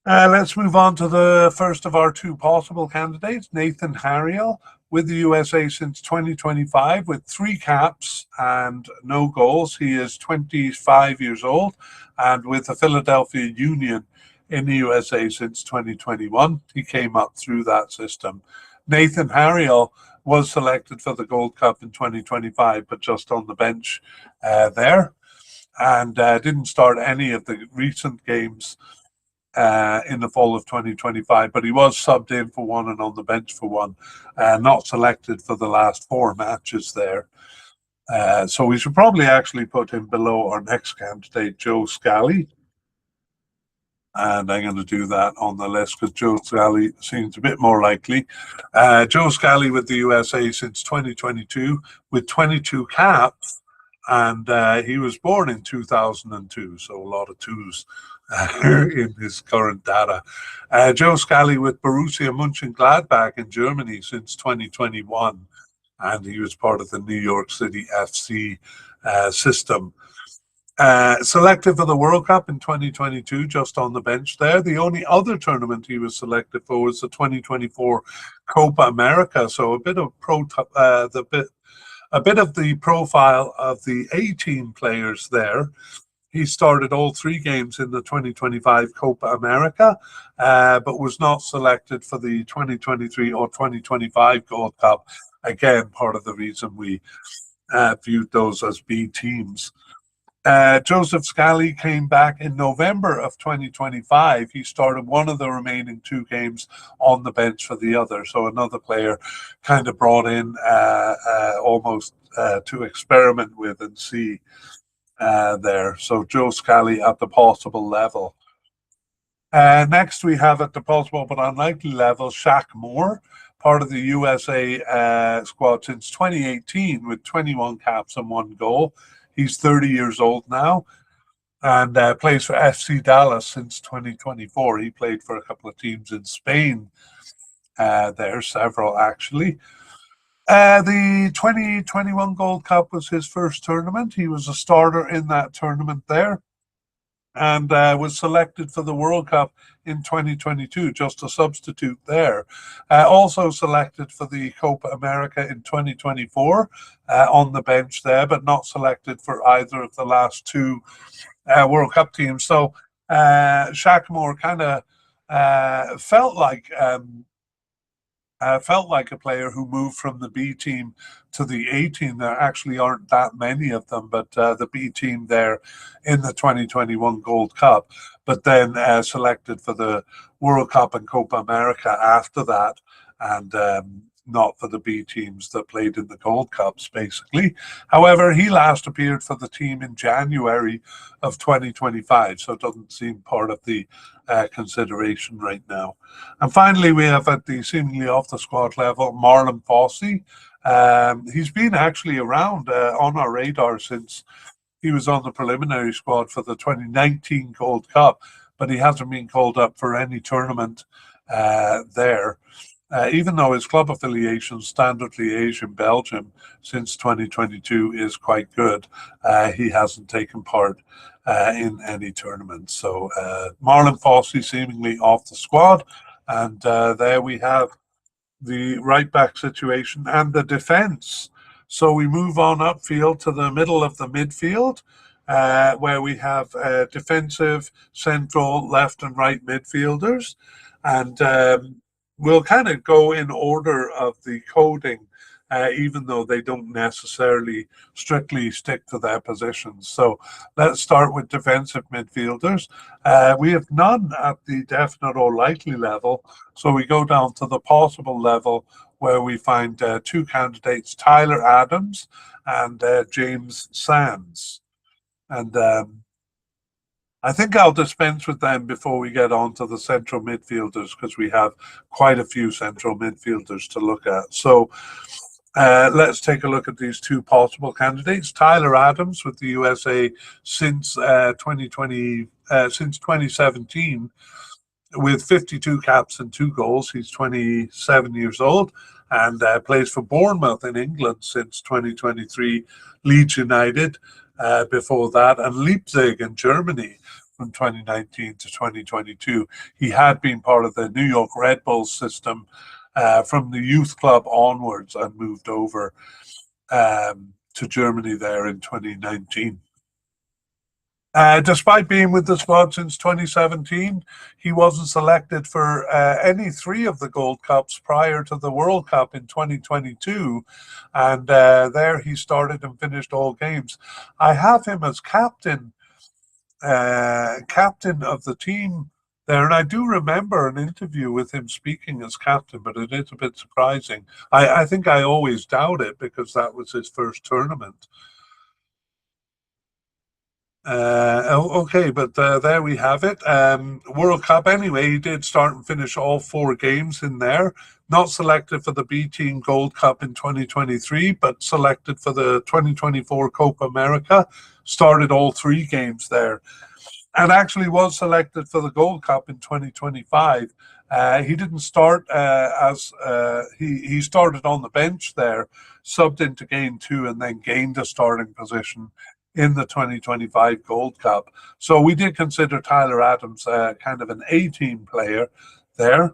[SPEAKER 1] Let's move on to the first of our 2 possible candidates, Nathan Harriel, with the USA since 2025 with 3 caps and no goals. He is 25 years old and with the Philadelphia Union in the USA since 2021. He came up through that system. Nathan Harriel was selected for the Gold Cup in 2025, but just on the bench there, and didn't start any of the recent games in the fall of 2025, but he was subbed in for 1 and on the bench for 1, not selected for the last 4 matches there. So we should probably actually put him below our next candidate, Joe Scally. And I'm going to do that on the list because Joe Scally seems a bit more likely. Joe Scally with the USA since 2022 with 22 caps, and he was born in 2002, so a lot of 2s in his current data. Joe Scally with Borussia Mönchengladbach in Germany since 2021, and he was part of the New York City FC system. Selected for the World Cup in 2022, just on the bench there. The only other tournament he was selected for was the 2024 Copa America. So a bit of the profile of the A-team players there. He started all 3 games in the 2025 Copa America, but was not selected for the 2023 or 2025 Gold Cup. Again, part of the reason we viewed those as B teams. Joseph Scally came back in November of 2025. He started 1 of the remaining 2 games on the bench for the other. So another player kind of brought in almost to experiment with and see there. So Joe Scally at the possible level. Next we have at the possible but unlikely level, Shaq Moore, part of the USA squad since 2018 with 21 caps and 1 goal. He's 30 years old now and plays for FC Dallas since 2024. He played for a couple of teams in Spain there, several actually. The 2021 Gold Cup was his first tournament. He was a starter in that tournament there and was selected for the World Cup in 2022, just a substitute there. Also selected for the Copa America in 2024 on the bench there, but not selected for either of the last 2 World Cup teams. So Shaq Moore kind of felt like a player who moved from the B team to the A team. There actually aren't that many of them, but the B team there in the 2021 Gold Cup, but then selected for the World Cup and Copa America after that, and not for the B teams that played in the Gold Cups, basically. However, he last appeared for the team in January of 2025, so it doesn't seem part of the consideration right now. And finally, we have at the seemingly off the squad level, Marlon Fossey. He's been actually around on our radar since he was on the preliminary squad for the 2019 Gold Cup, but he hasn't been called up for any tournament there. Even though his club affiliation, Standard Liège in Belgium, since 2022 is quite good, he hasn't taken part in any tournaments. So Marlon Fossey seemingly off the squad. And there we have the right back situation and the defence. So we move on upfield to the middle of the midfield. where we have defensive, central, left, and right midfielders. And we'll kind of go in order of the coding, even though they don't necessarily strictly stick to their positions. So let's start with defensive midfielders. We have none at the definite or likely level. So we go down to the possible level where we find two candidates, Tyler Adams and James Sands. And I think I'll dispense with them before we get on to the central midfielders because we have quite a few central midfielders to look at. So let's take a look at these two possible candidates. Tyler Adams with the USA since 2020, since 2017, with 52 caps and 2 goals. He's 27 years old and plays for Bournemouth in England since 2023, Leeds United before that, and Leipzig in Germany from 2019 to 2022. He had been part of the New York Red Bulls system from the youth club onwards and moved over to Germany there in 2019. Despite being with the squad since 2017, he wasn't selected for any three of the Gold Cups prior to the World Cup in 2022. And there he started and finished all games. I have him as captain of the team there. And I do remember an interview with him speaking as captain, but it is a bit surprising. I think I always doubt it because that was his first tournament. Okay, but there we have it. World Cup anyway, he did start and finish all 4 games in there. Not selected for the B Team Gold Cup in 2023, but selected for the 2024 Copa America. Started all 3 games there. And actually was selected for the Gold Cup in 2025. He didn't start he started on the bench there, subbed into game 2, and then gained a starting position in the 2025 Gold Cup. So we did consider Tyler Adams kind of an A-team player there.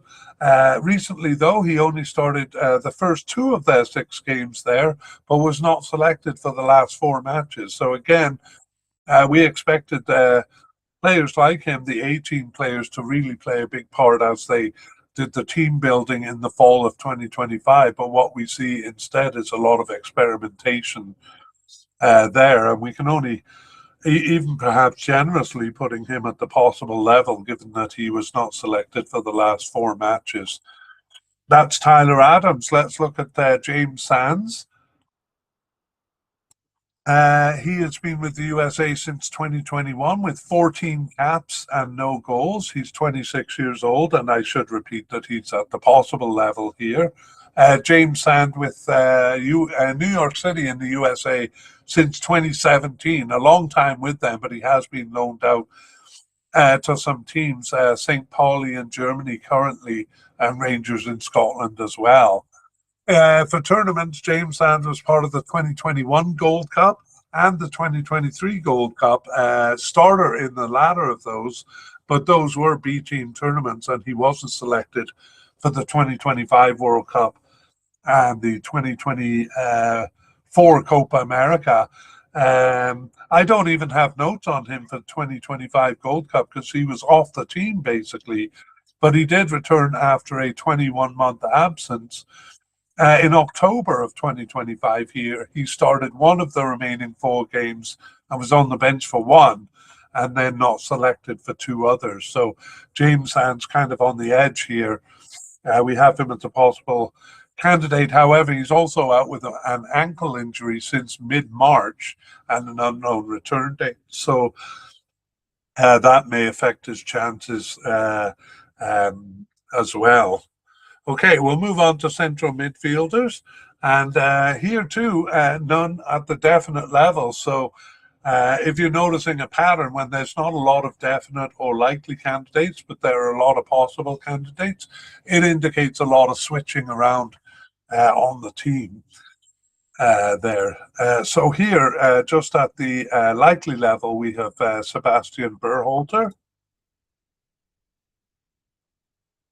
[SPEAKER 1] Recently, though, he only started the first 2 of their 6 games there, but was not selected for the last 4 matches. So again, we expected players like him, the A-team players, to really play a big part as they did the team building in the fall of 2025. But what we see instead is a lot of experimentation there, and we can only even perhaps generously putting him at the possible level, given that he was not selected for the last 4 matches. That's Tyler Adams. Let's look at James Sands. He has been with the USA since 2021 with 14 caps and no goals. He's 26 years old, and I should repeat that he's at the possible level here. James Sand with New York City in the USA since 2017, a long time with them, but he has been loaned out to some teams, St. Pauli in Germany currently, and Rangers in Scotland as well. For tournaments, James Sand was part of the 2021 Gold Cup and the 2023 Gold Cup, starter in the latter of those, but those were B-team tournaments, and he wasn't selected for the 2025 World Cup and the 2024 Copa America. I don't even have notes on him for the 2025 Gold Cup because he was off the team basically, but he did return after a 21-month absence. In October of 2025 here, he started one of the remaining 4 games and was on the bench for 1 and then not selected for 2 others. So James Sand's kind of on the edge here. We have him as a possible candidate. However, he's also out with an ankle injury since mid-March and an unknown return date. So that may affect his chances as well. Okay, we'll move on to central midfielders. And here too, none at the definite level. So if you're noticing a pattern when there's not a lot of definite or likely candidates, but there are a lot of possible candidates, it indicates a lot of switching around on the team there. So here, just at the likely level, we have Sebastian Berhalter.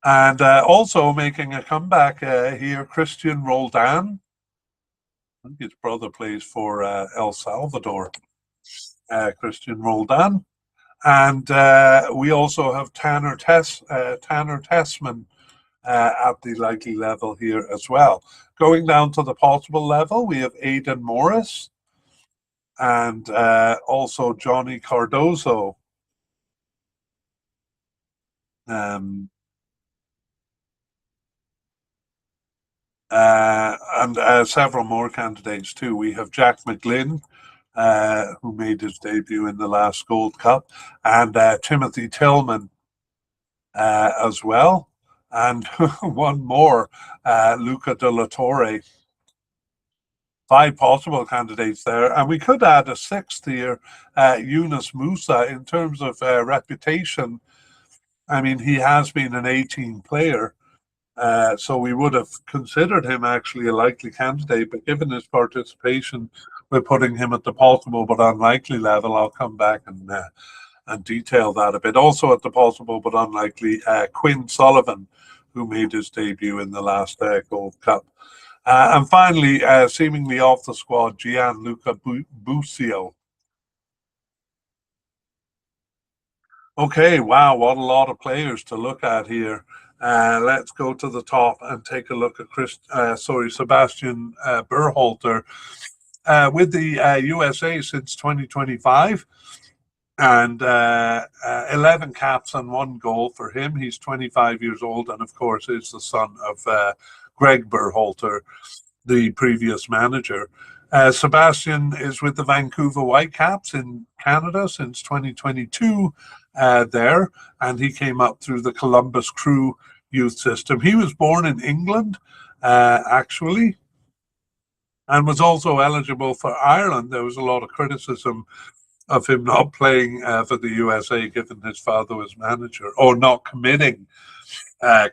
[SPEAKER 1] And also making a comeback here, Christian Roldan. I think his brother plays for El Salvador. Christian Roldan. And we also have Tanner Tessman at the likely level here as well. Going down to the possible level, we have Aidan Morris and also Johnny Cardozo. And several more candidates too. We have Jack McGlynn, who made his debut in the last Gold Cup, and Timothy Tillman as well. And one more, Luca de la Torre. 5 possible candidates there. And we could add a 6th here, Yunus Musa. In terms of reputation, I mean, he has been an 18 player. So we would have considered him actually a likely candidate, but given his participation, we're putting him at the possible but unlikely level. I'll come back and detail that a bit. Also at the possible but unlikely, Quinn Sullivan, who made his debut in the last Gold Cup. And finally, seemingly off the squad, Gianluca Busio. Okay, wow, what a lot of players to look at here. Let's go to the top and take a look at Sebastian Berhalter with the USA since 2025. And 11 caps and 1 goal for him. He's 25 years old and, of course, is the son of Greg Berhalter, the previous manager. Sebastian is with the Vancouver Whitecaps in Canada since 2022 there, and he came up through the Columbus Crew youth system. He was born in England, actually, and was also eligible for Ireland. There was a lot of criticism of him not playing for the USA, given his father was manager, or not committing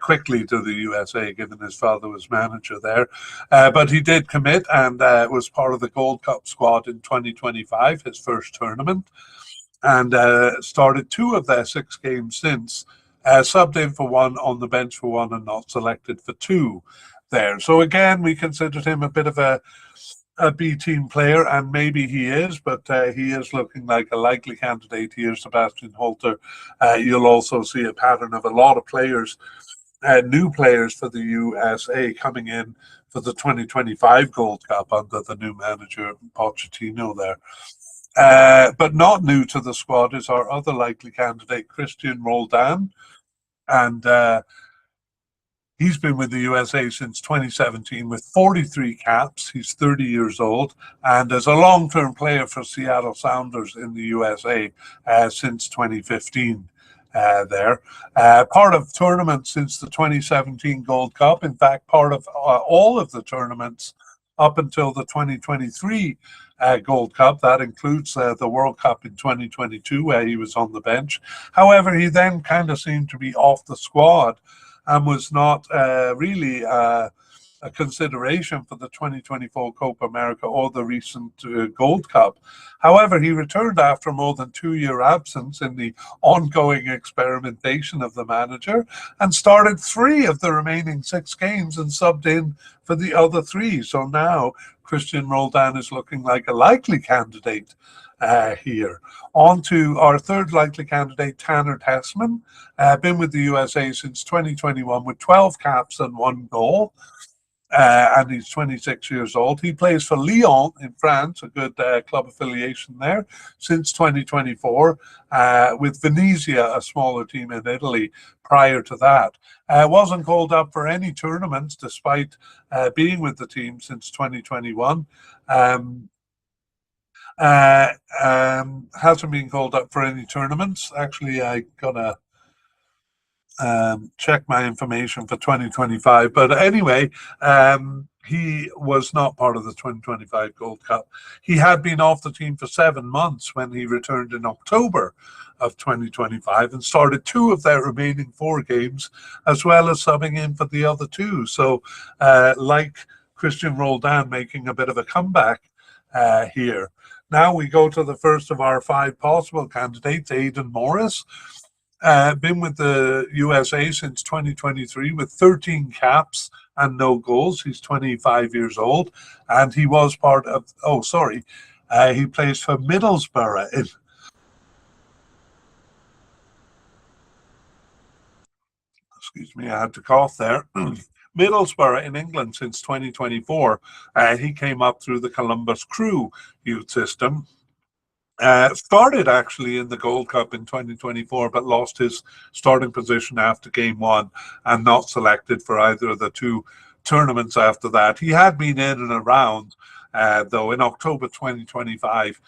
[SPEAKER 1] quickly to the USA, given his father was manager there. But he did commit and was part of the Gold Cup squad in 2025, his first tournament, and started 2 of their 6 games since, subbed in for 1, on the bench for 1, and not selected for 2 there. So again, we considered him a bit of a B team player, and maybe he is, but he is looking like a likely candidate here, Sebastian Holter. You'll also see a pattern of a lot of players, new players for the USA coming in for the 2025 Gold Cup under the new manager, Pochettino there. But not new to the squad is our other likely candidate, Christian Roldan. And he's been with the USA since 2017 with 43 caps. He's 30 years old and is a long-term player for Seattle Sounders in the USA since 2015 there. Part of tournaments since the 2017 Gold Cup. In fact, part of all of the tournaments up until the 2023 Gold Cup. That includes the World Cup in 2022 where he was on the bench. However, he then kind of seemed to be off the squad and was not really a consideration for the 2024 Copa America or the recent Gold Cup. However, he returned after more than 2-year absence in the ongoing experimentation of the manager and started 3 of the remaining 6 games and subbed in for the other 3. So now Christian Roldan is looking like a likely candidate here. On to our third likely candidate, Tanner Tessman. Been with the USA since 2021 with 12 caps and 1 goal. And he's 26 years old. He plays for Lyon in France, a good club affiliation there, since 2024, with Venezia, a smaller team in Italy, prior to that. Wasn't called up for any tournaments, despite being with the team since 2021. Hasn't been called up for any tournaments. Actually, I gotta check my information for 2025. But anyway, he was not part of the 2025 Gold Cup. He had been off the team for 7 months when he returned in October of 2025 and started 2 of their remaining 4 games, as well as subbing in for the other 2. So like Christian Roldan, making a bit of a comeback here. Now we go to the first of our 5 possible candidates, Aidan Morris. Been with the USA since 2023 with 13 caps and no goals. He's 25 years old, and he was part of, He plays for Middlesbrough in excuse me, I had to cough there. Middlesbrough in England since 2024. He came up through the Columbus Crew youth system. Started actually in the Gold Cup in 2024, but lost his starting position after game one and not selected for either of the two tournaments after that. He had been in and around, though in October 2025.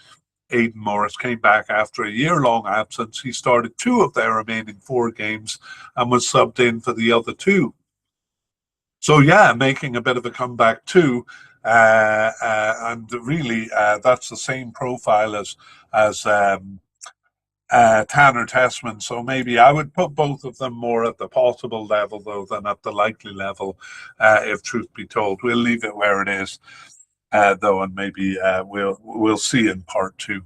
[SPEAKER 1] Aidan Morris came back after a year-long absence. He started two of their remaining four games and was subbed in for the other two. So yeah, making a bit of a comeback too, and really that's the same profile as Tanner Tessman. So maybe I would put both of them more at the possible level though than at the likely level, if truth be told. We'll leave it where it is. Though, and maybe we'll see in part two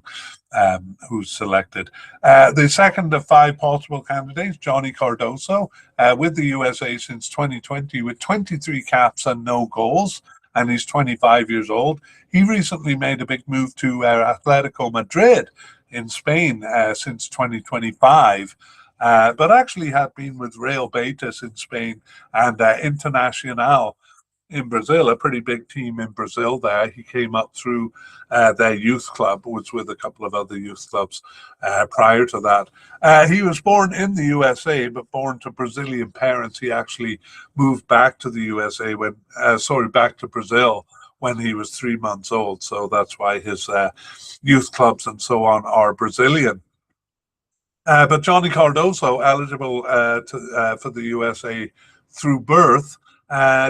[SPEAKER 1] who's selected. The second of five possible candidates, Johnny Cardoso, with the USA since 2020, with 23 caps and no goals, and he's 25 years old. He recently made a big move to Atletico Madrid in Spain since 2025. But actually had been with Real Betis in Spain and Internacional in Brazil, a pretty big team in Brazil there. He came up through their youth club, was with a couple of other youth clubs prior to that. He was born in the USA, but born to Brazilian parents. He actually moved back to the USA back to Brazil when he was 3 months old. So that's why his youth clubs and so on are Brazilian. But Johnny Cardoso, eligible for the USA through birth.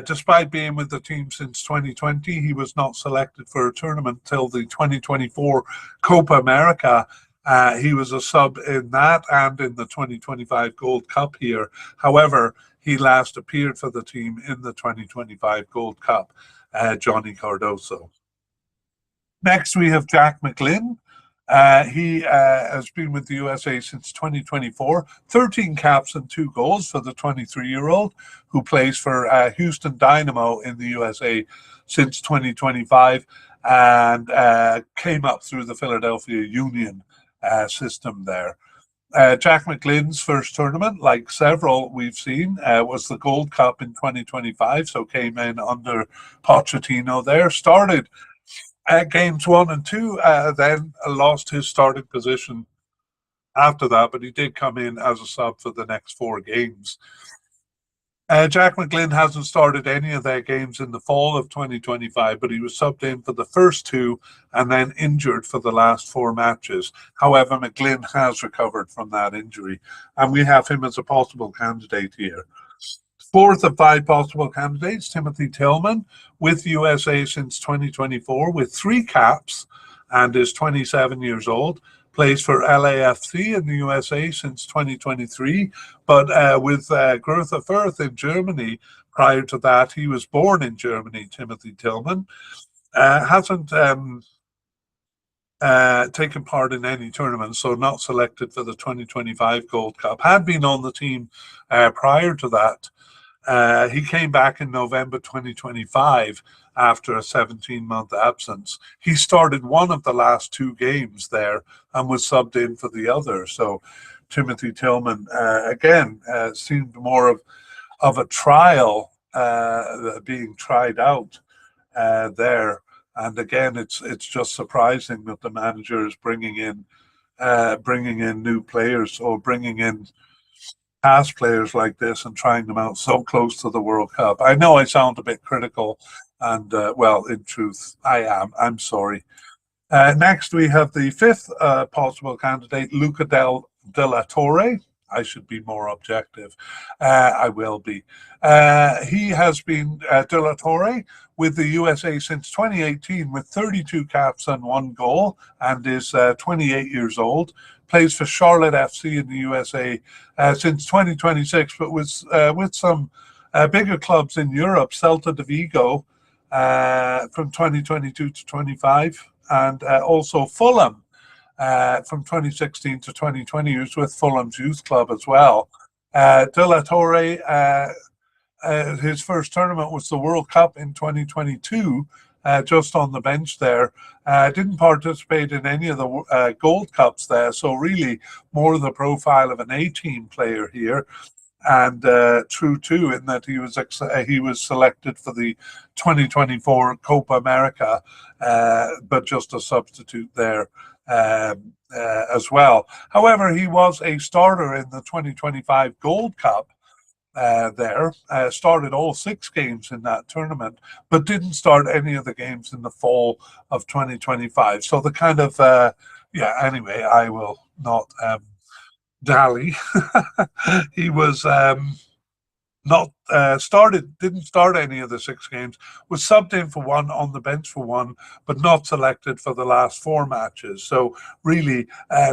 [SPEAKER 1] Despite being with the team since 2020, he was not selected for a tournament till the 2024 Copa America. He was a sub in that and in the 2025 Gold Cup here. However, he last appeared for the team in the 2025 Gold Cup, Johnny Cardoso. Next, we have Jack McGlynn. He has been with the USA since 2024, 13 caps and 2 goals for the 23-year-old, who plays for Houston Dynamo in the USA since 2025 and came up through the Philadelphia Union system there. Jack McGlynn's first tournament, like several we've seen, was the Gold Cup in 2025, so came in under Pochettino there, started games 1 and 2, then lost his starting position after that, but he did come in as a sub for the next 4 games. Jack McGlynn hasn't started any of their games in the fall of 2025, but he was subbed in for the first 2 and then injured for the last 4 matches. However, McGlynn has recovered from that injury, and we have him as a possible candidate here. Fourth of 5 possible candidates, Timothy Tillman, with USA since 2024, with 3 caps and is 27 years old. Plays for LAFC in the USA since 2023, but with Greuther Fürth in Germany. Prior to that, he was born in Germany, Timothy Tillman. Hasn't taken part in any tournaments, so not selected for the 2025 Gold Cup. Had been on the team prior to that. He came back in November 2025 after a 17-month absence. He started one of the last 2 games there and was subbed in for the other. So Timothy Tillman, again, seemed more of a trial being tried out there. And again, it's just surprising that the manager is bringing in new players or bringing in past players like this and trying them out so close to the World Cup. I know I sound a bit critical, and well, in truth, I am. I'm sorry. Next, we have the 5th possible candidate, Luca Della Torre. I should be more objective. I will be. He has been Della Torre with the USA since 2018 with 32 caps and 1 goal and is 28 years old. Plays for Charlotte FC in the USA since 2026, but was with some bigger clubs in Europe, Celta de Vigo from 2022 to 25, and also Fulham from 2016 to 2020. He was with Fulham's youth club as well. De La Torre, his first tournament was the World Cup in 2022, just on the bench there. Didn't participate in any of the Gold Cups there, so really more the profile of an A-team player here. And true too, in that he was selected for the 2024 Copa America, but just a substitute there as well. However, he was a starter in the 2025 Gold Cup. Started all 6 games in that tournament, but didn't start any of the games in the fall of 2025. So the kind of anyway, I will not dally. He was not didn't start any of the 6 games, was subbed in for one, on the bench for one, but not selected for the last 4 matches. So really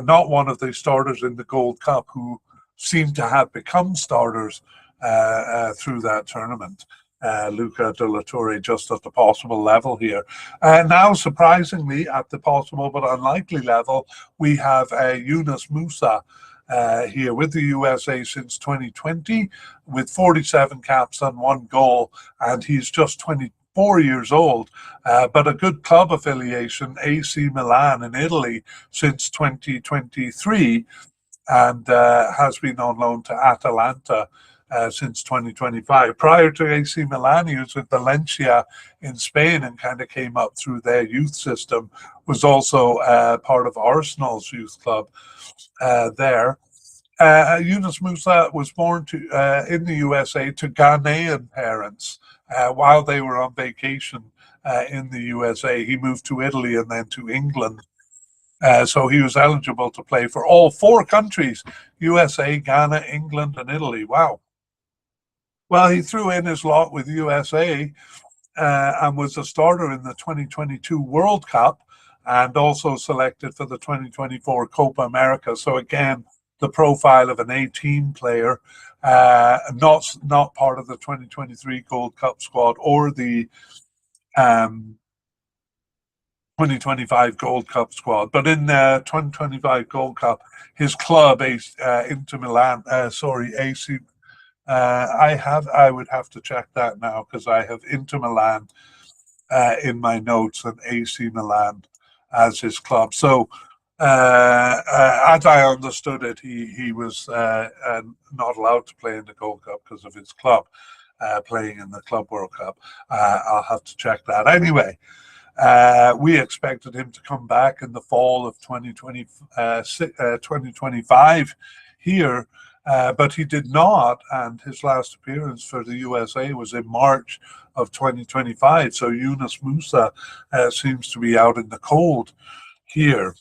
[SPEAKER 1] not one of the starters in the Gold Cup who seem to have become starters through that tournament. Luca de la Torre just at the possible level here. Now, surprisingly, at the possible but unlikely level, we have Yunus Musa here with the USA since 2020, with 47 caps and 1 goal, and he's just 24 years old, but a good club affiliation, AC Milan in Italy since 2023, and has been on loan to Atalanta since 2025. Prior to AC Milan, he was with Valencia in Spain and kind of came up through their youth system, was also part of Arsenal's youth club there. Yunus Musa was born in the USA to Ghanaian parents while they were on vacation in the USA. He moved to Italy and then to England. So he was eligible to play for all 4 countries, USA, Ghana, England, and Italy. Wow. Well, he threw in his lot with USA and was a starter in the 2022 World Cup and also selected for the 2024 Copa America. So again, the profile of an A-team player, not part of the 2023 Gold Cup squad or the 2025 Gold Cup squad, but in the 2025 Gold Cup, his club, Inter Milan, AC. I would have to check that now because I have Inter Milan in my notes and AC Milan as his club. So, as I understood it, he was not allowed to play in the Gold Cup because of his club playing in the Club World Cup. I'll have to check that. Anyway, we expected him to come back in the fall of 2025 here, but he did not, and his last appearance for the USA was in March of 2025. So Yunus Musa seems to be out in the cold here.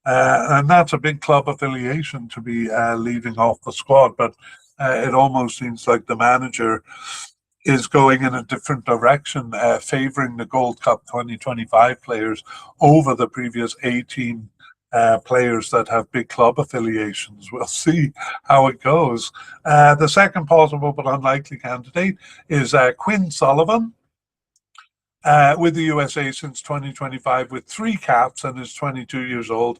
[SPEAKER 1] And that's a big club affiliation to be leaving off the squad, but it almost seems like the manager is going in a different direction, favouring the Gold Cup 2025 players over the previous 18 players that have big club affiliations. We'll see how it goes. The second possible but unlikely candidate is Quinn Sullivan, with the USA since 2025 with 3 caps and is 22 years old,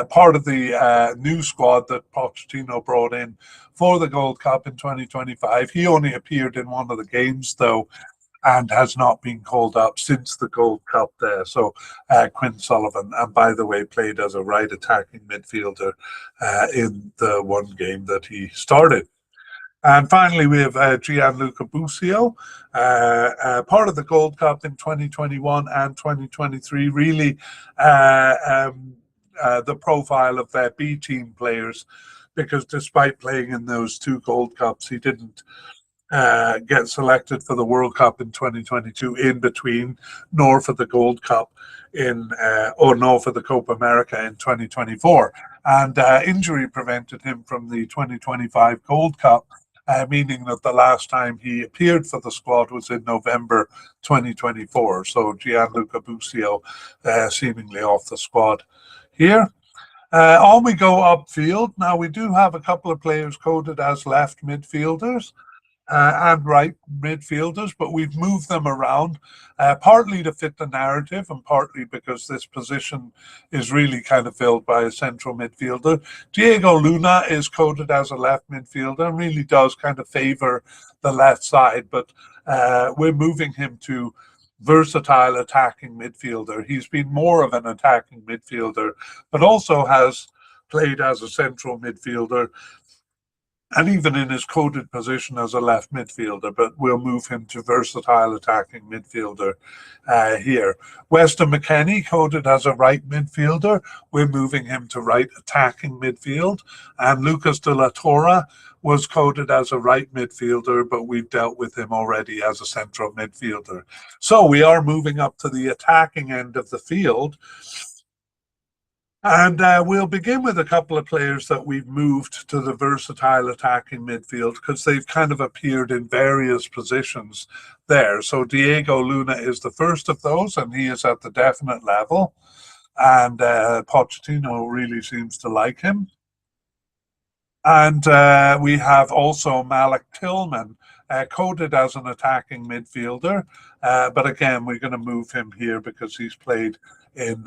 [SPEAKER 1] part of the new squad that Pochettino brought in for the Gold Cup in 2025. He only appeared in one of the games, though, and has not been called up since the Gold Cup there. So Quinn Sullivan, and by the way, played as a right attacking midfielder in the one game that he started. And finally, we have Gianluca Busio, part of the Gold Cup in 2021 and 2023, really the profile of their B-team players, because despite playing in those 2 Gold Cups, he didn't get selected for the World Cup in 2022 in between, nor for the Gold Cup nor for the Copa America in 2024. And injury prevented him from the 2025 Gold Cup, meaning that the last time he appeared for the squad was in November 2024. So Gianluca Busio seemingly off the squad here. On we go upfield. Now, we do have a couple of players coded as left midfielders and right midfielders, but we've moved them around partly to fit the narrative and partly because this position is really kind of filled by a central midfielder. Diego Luna is coded as a left midfielder and really does kind of favor the left side, but we're moving him to versatile attacking midfielder. He's been more of an attacking midfielder, but also has played as a central midfielder and even in his coded position as a left midfielder, but we'll move him to versatile attacking midfielder here. Weston McKennie, coded as a right midfielder, we're moving him to right attacking midfield. And Lucas de la Torre was coded as a right midfielder, but we've dealt with him already as a central midfielder. So we are moving up to the attacking end of the field. And we'll begin with a couple of players that we've moved to the versatile attacking midfield because they've kind of appeared in various positions there. So Diego Luna is the first of those, and he is at the definite level. And Pochettino really seems to like him. And we have also Malik Tillman, coded as an attacking midfielder. But again, we're going to move him here because he's played in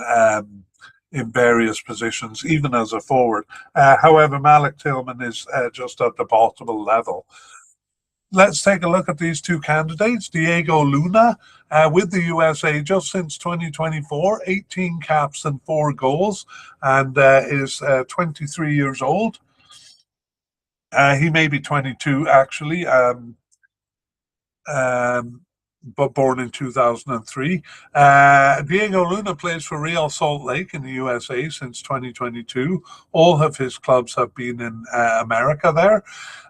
[SPEAKER 1] various positions, even as a forward. However, Malik Tillman is just at the bottom level. Let's take a look at these two candidates. Diego Luna, with the USA just since 2024, 18 caps and 4 goals, and is 23 years old. He may be 22, actually. But born in 2003. Diego Luna plays for Real Salt Lake in the USA since 2022. All of his clubs have been in America there.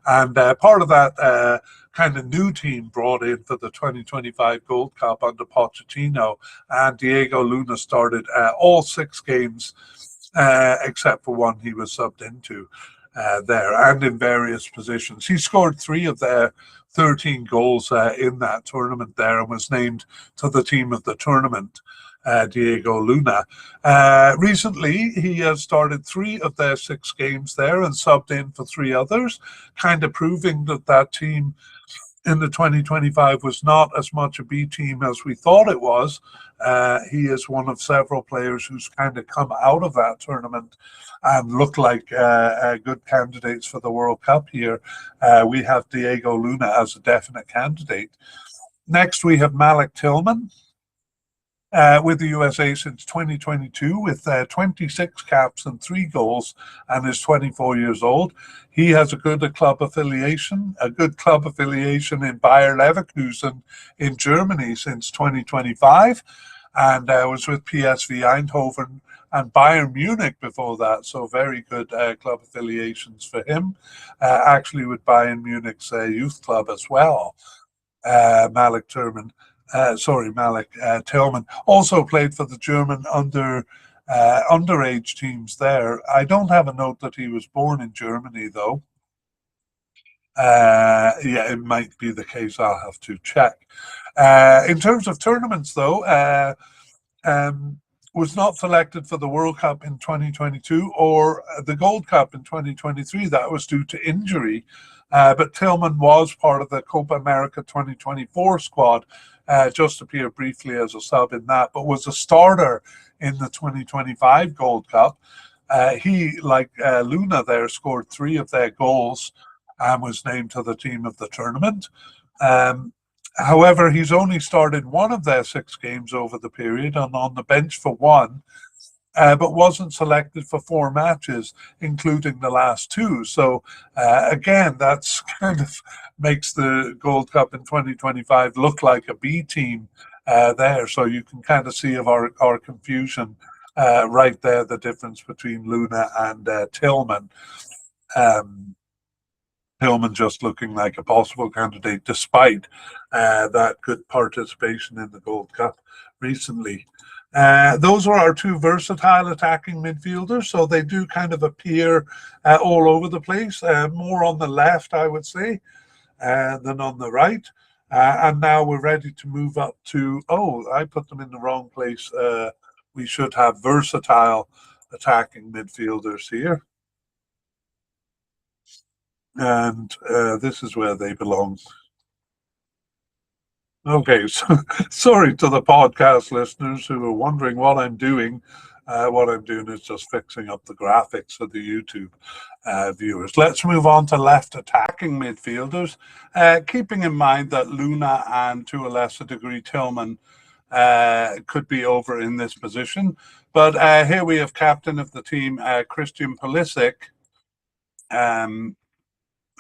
[SPEAKER 1] And part of that kind of new team brought in for the 2025 Gold Cup under Pochettino. And Diego Luna started all 6 games, except for one he was subbed into there, and in various positions. He scored 3 of their 13 goals in that tournament there and was named to the team of the tournament, Diego Luna. Recently, he has started 3 of their 6 games there and subbed in for 3 others, kind of proving that that team in the 2025 was not as much a B team as we thought it was. He is one of several players who's kind of come out of that tournament and look like good candidates for the World Cup here. We have Diego Luna as a definite candidate. Next, we have Malik Tillman. With the USA since 2022 with 26 caps and 3 goals and is 24 years old. He has a good club affiliation in Bayer Leverkusen in Germany since 2025 and was with PSV Eindhoven and Bayern Munich before that. So very good club affiliations for him. Actually with Bayern Munich's youth club as well. Malik Tillman also played for the German underage teams there. I don't have a note that he was born in Germany, though. Yeah, it might be the case. I'll have to check. In terms of tournaments, though, was not selected for the World Cup in 2022 or the Gold Cup in 2023. That was due to injury. But Tillman was part of the Copa America 2024 squad, just appeared briefly as a sub in that, but was a starter in the 2025 Gold Cup. He, like Luna there, scored 3 of their goals and was named to the team of the tournament. However, he's only started 1 of their 6 games over the period and on the bench for 1. But wasn't selected for 4 matches, including the last 2. So again, that's kind of makes the Gold Cup in 2025 look like a B team there. So you can kind of see of our confusion right there, the difference between Luna and Tillman. Tillman just looking like a possible candidate despite that good participation in the Gold Cup recently. Those are our 2 versatile attacking midfielders, so they do kind of appear all over the place, more on the left, I would say, than on the right. And now we're ready to move up to, I put them in the wrong place. We should have versatile attacking midfielders here. And this is where they belong. Okay, so sorry to the podcast listeners who are wondering what I'm doing. What I'm doing is just fixing up the graphics for the YouTube viewers. Let's move on to left attacking midfielders, keeping in mind that Luna and to a lesser degree Tillman could be over in this position. But here we have captain of the team, Christian Pulisic.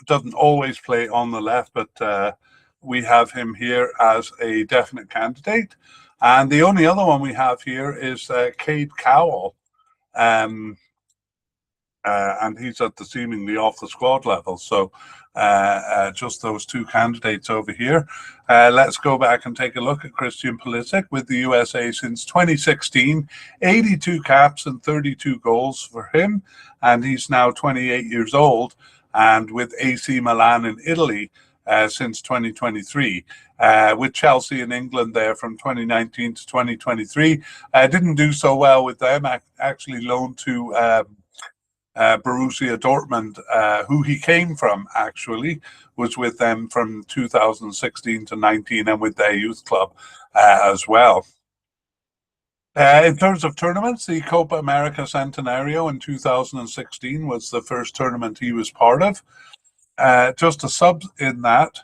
[SPEAKER 1] Doesn't always play on the left, but we have him here as a definite candidate. And the only other one we have here is Cade Cowell. And he's at the seemingly off the squad level. So just those two candidates over here. Let's go back and take a look at Christian Pulisic with the USA since 2016. 82 caps and 32 goals for him. And he's now 28 years old. And with AC Milan in Italy since 2023, with Chelsea in England there from 2019 to 2023. Didn't do so well with them, actually loaned to Borussia Dortmund, who he came from, actually, was with them from 2016 to 19 and with their youth club as well. In terms of tournaments, the Copa America Centenario in 2016 was the first tournament he was part of. Just a sub in that.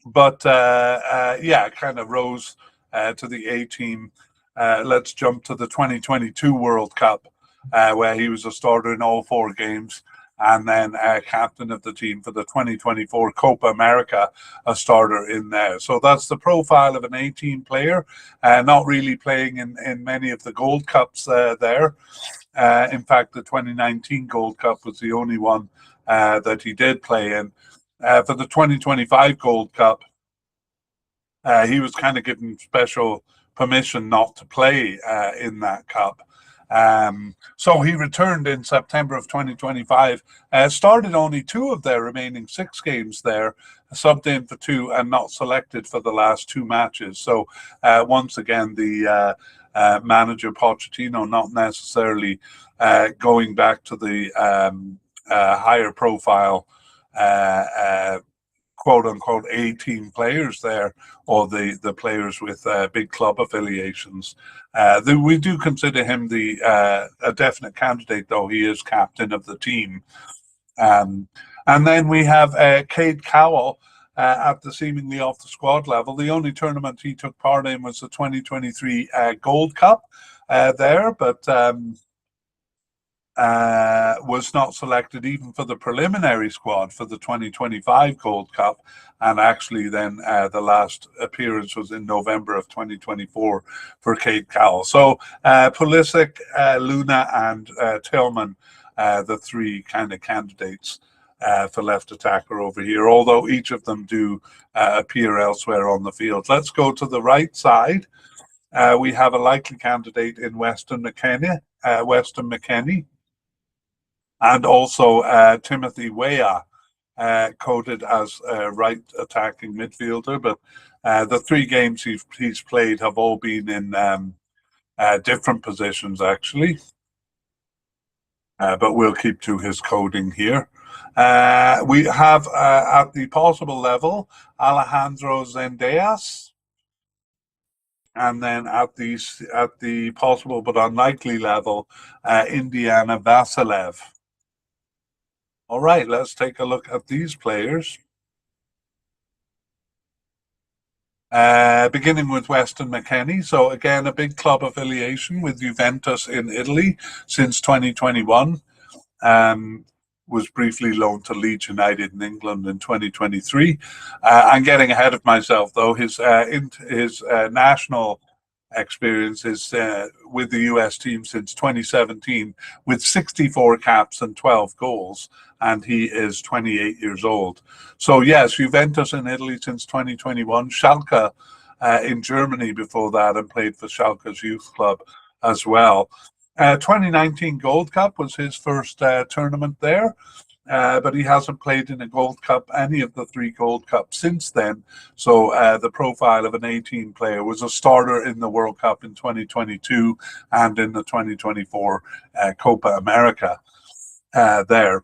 [SPEAKER 1] But yeah, kind of rose to the A team. Let's jump to the 2022 World Cup, where he was a starter in all 4 games, and then captain of the team for the 2024 Copa America, a starter in there. So that's the profile of an A-team player, not really playing in many of the Gold Cups there. In fact, the 2019 Gold Cup was the only one that he did play in. For the 2025 Gold Cup, he was kind of given special permission not to play in that cup. So he returned in September of 2025, started only 2 of their remaining 6 games there, subbed in for 2 and not selected for the last 2 matches. So once again, the manager Pochettino not necessarily going back to the higher profile quote-unquote A-team players there, or the players with big club affiliations. We do consider him a definite candidate, though he is captain of the team. And then we have Cade Cowell at the seemingly off the squad level. The only tournament he took part in was the 2023 Gold Cup there, but was not selected even for the preliminary squad for the 2025 Gold Cup, and actually then the last appearance was in November of 2024 for Cade Cowell. So Pulisic, Luna and Tillman, the 3 kind of candidates for left attacker over here, although each of them do appear elsewhere on the field. Let's go to the right side. We have a likely candidate in Weston McKennie, and also Timothy Weah, coded as a right attacking midfielder. But the 3 games he's played have all been in different positions, actually. But we'll keep to his coding here. We have at the possible level Alejandro Zendejas, and then at the possible but unlikely level Indiana Vasilev. All right, let's take a look at these players. Beginning with Weston McKennie. So again, a big club affiliation with Juventus in Italy since 2021. Was briefly loaned to Leeds United in England in 2023. I'm getting ahead of myself, though. His national experience is with the US team since 2017 with 64 caps and 12 goals, and he is 28 years old. So yes, Juventus in Italy since 2021, Schalke in Germany before that, and played for Schalke's youth club as well. 2019 Gold Cup was his first tournament there. But he hasn't played in a Gold Cup, any of the 3 Gold Cups since then. So the profile of an A-team player, was a starter in the World Cup in 2022 and in the 2024 Copa America there.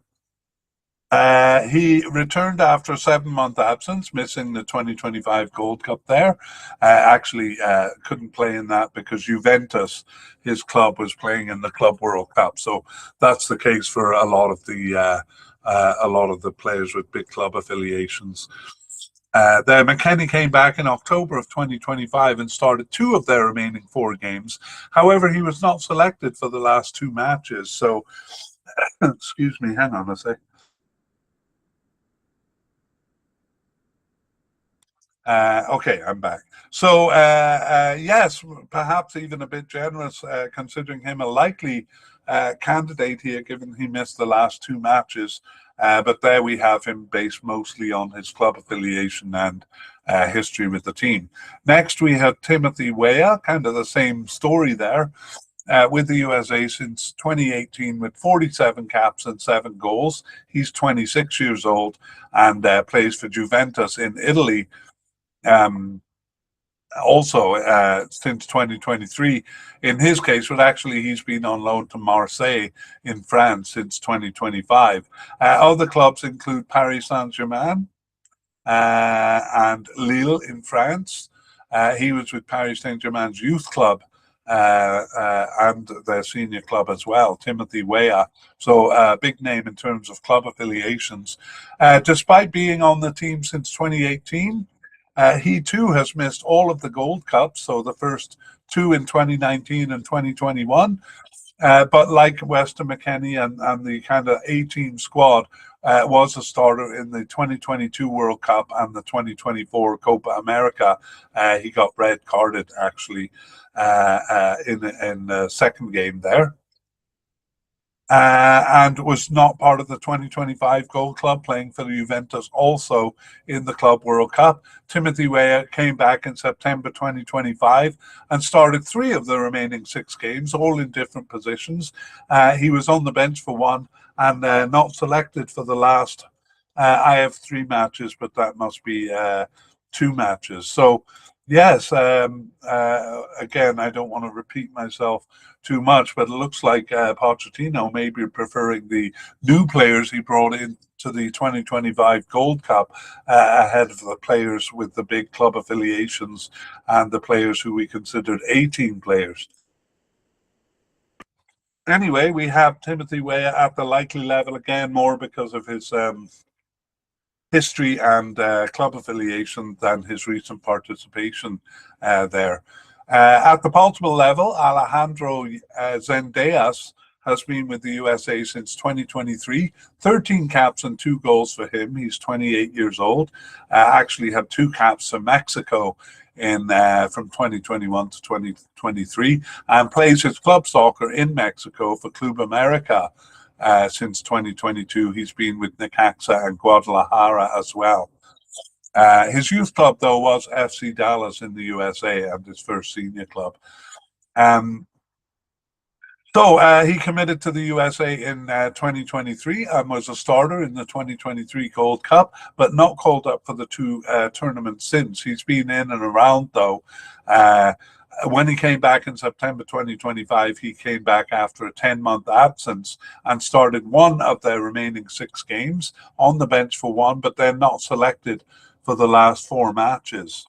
[SPEAKER 1] He returned after a 7-month absence, missing the 2025 Gold Cup there. Actually couldn't play in that because Juventus, his club, was playing in the Club World Cup. So that's the case for a lot of the players with big club affiliations. Then McKennie came back in October of 2025 and started two of their remaining four games. However, he was not selected for the last two matches. So, excuse me, hang on a sec. Okay, I'm back. So, yes, perhaps even a bit generous, considering him a likely candidate here, given he missed the last two matches. But there we have him based mostly on his club affiliation and history with the team. Next, we have Timothy Weah, kind of the same story there. With the USA since 2018 with 47 caps and 7 goals. He's 26 years old and plays for Juventus in Italy. Um, Also, since 2023, in his case, but actually he's been on loan to Marseille in France since 2025. Other clubs include Paris Saint-Germain and Lille in France. He was with Paris Saint-Germain's youth club and their senior club as well, Timothy Weah. So a big name in terms of club affiliations. Despite being on the team since 2018, he too has missed all of the Gold Cups, so the first two in 2019 and 2021. But like Weston McKennie and the kind of A-team squad, was a starter in the 2022 World Cup and the 2024 Copa America. He got red carded actually in the second game there. And was not part of the 2025 Gold Club, playing for the Juventus also in the Club World Cup. Timothy Weah came back in September 2025 and started three of the remaining six games, all in different positions. He was on the bench for one and not selected for the last. I have three matches, but that must be two matches. So, yes, again, I don't want to repeat myself too much, but it looks like Pochettino may be preferring the new players he brought in to the 2025 Gold Cup ahead of the players with the big club affiliations and the players who we considered A-team players. Anyway, we have Timothy Weah at the likely level again, more because of his history and club affiliation than his recent participation there. At the possible level, Alejandro Zendejas has been with the USA since 2023. 13 caps and 2 goals for him. He's 28 years old. Actually had 2 caps for Mexico in from 2021 to 2023, and plays his club soccer in Mexico for Club America. Since 2022, he's been with Necaxa and Guadalajara as well. His youth club, though, was FC Dallas in the USA and his first senior club. So he committed to the USA in 2023 and was a starter in the 2023 Gold Cup, but not called up for the two tournaments since. He's been in and around, though. When he came back in September 2025, he came back after a 10-month absence and started one of their remaining 6 games on the bench for one, but then not selected for the last 4 matches.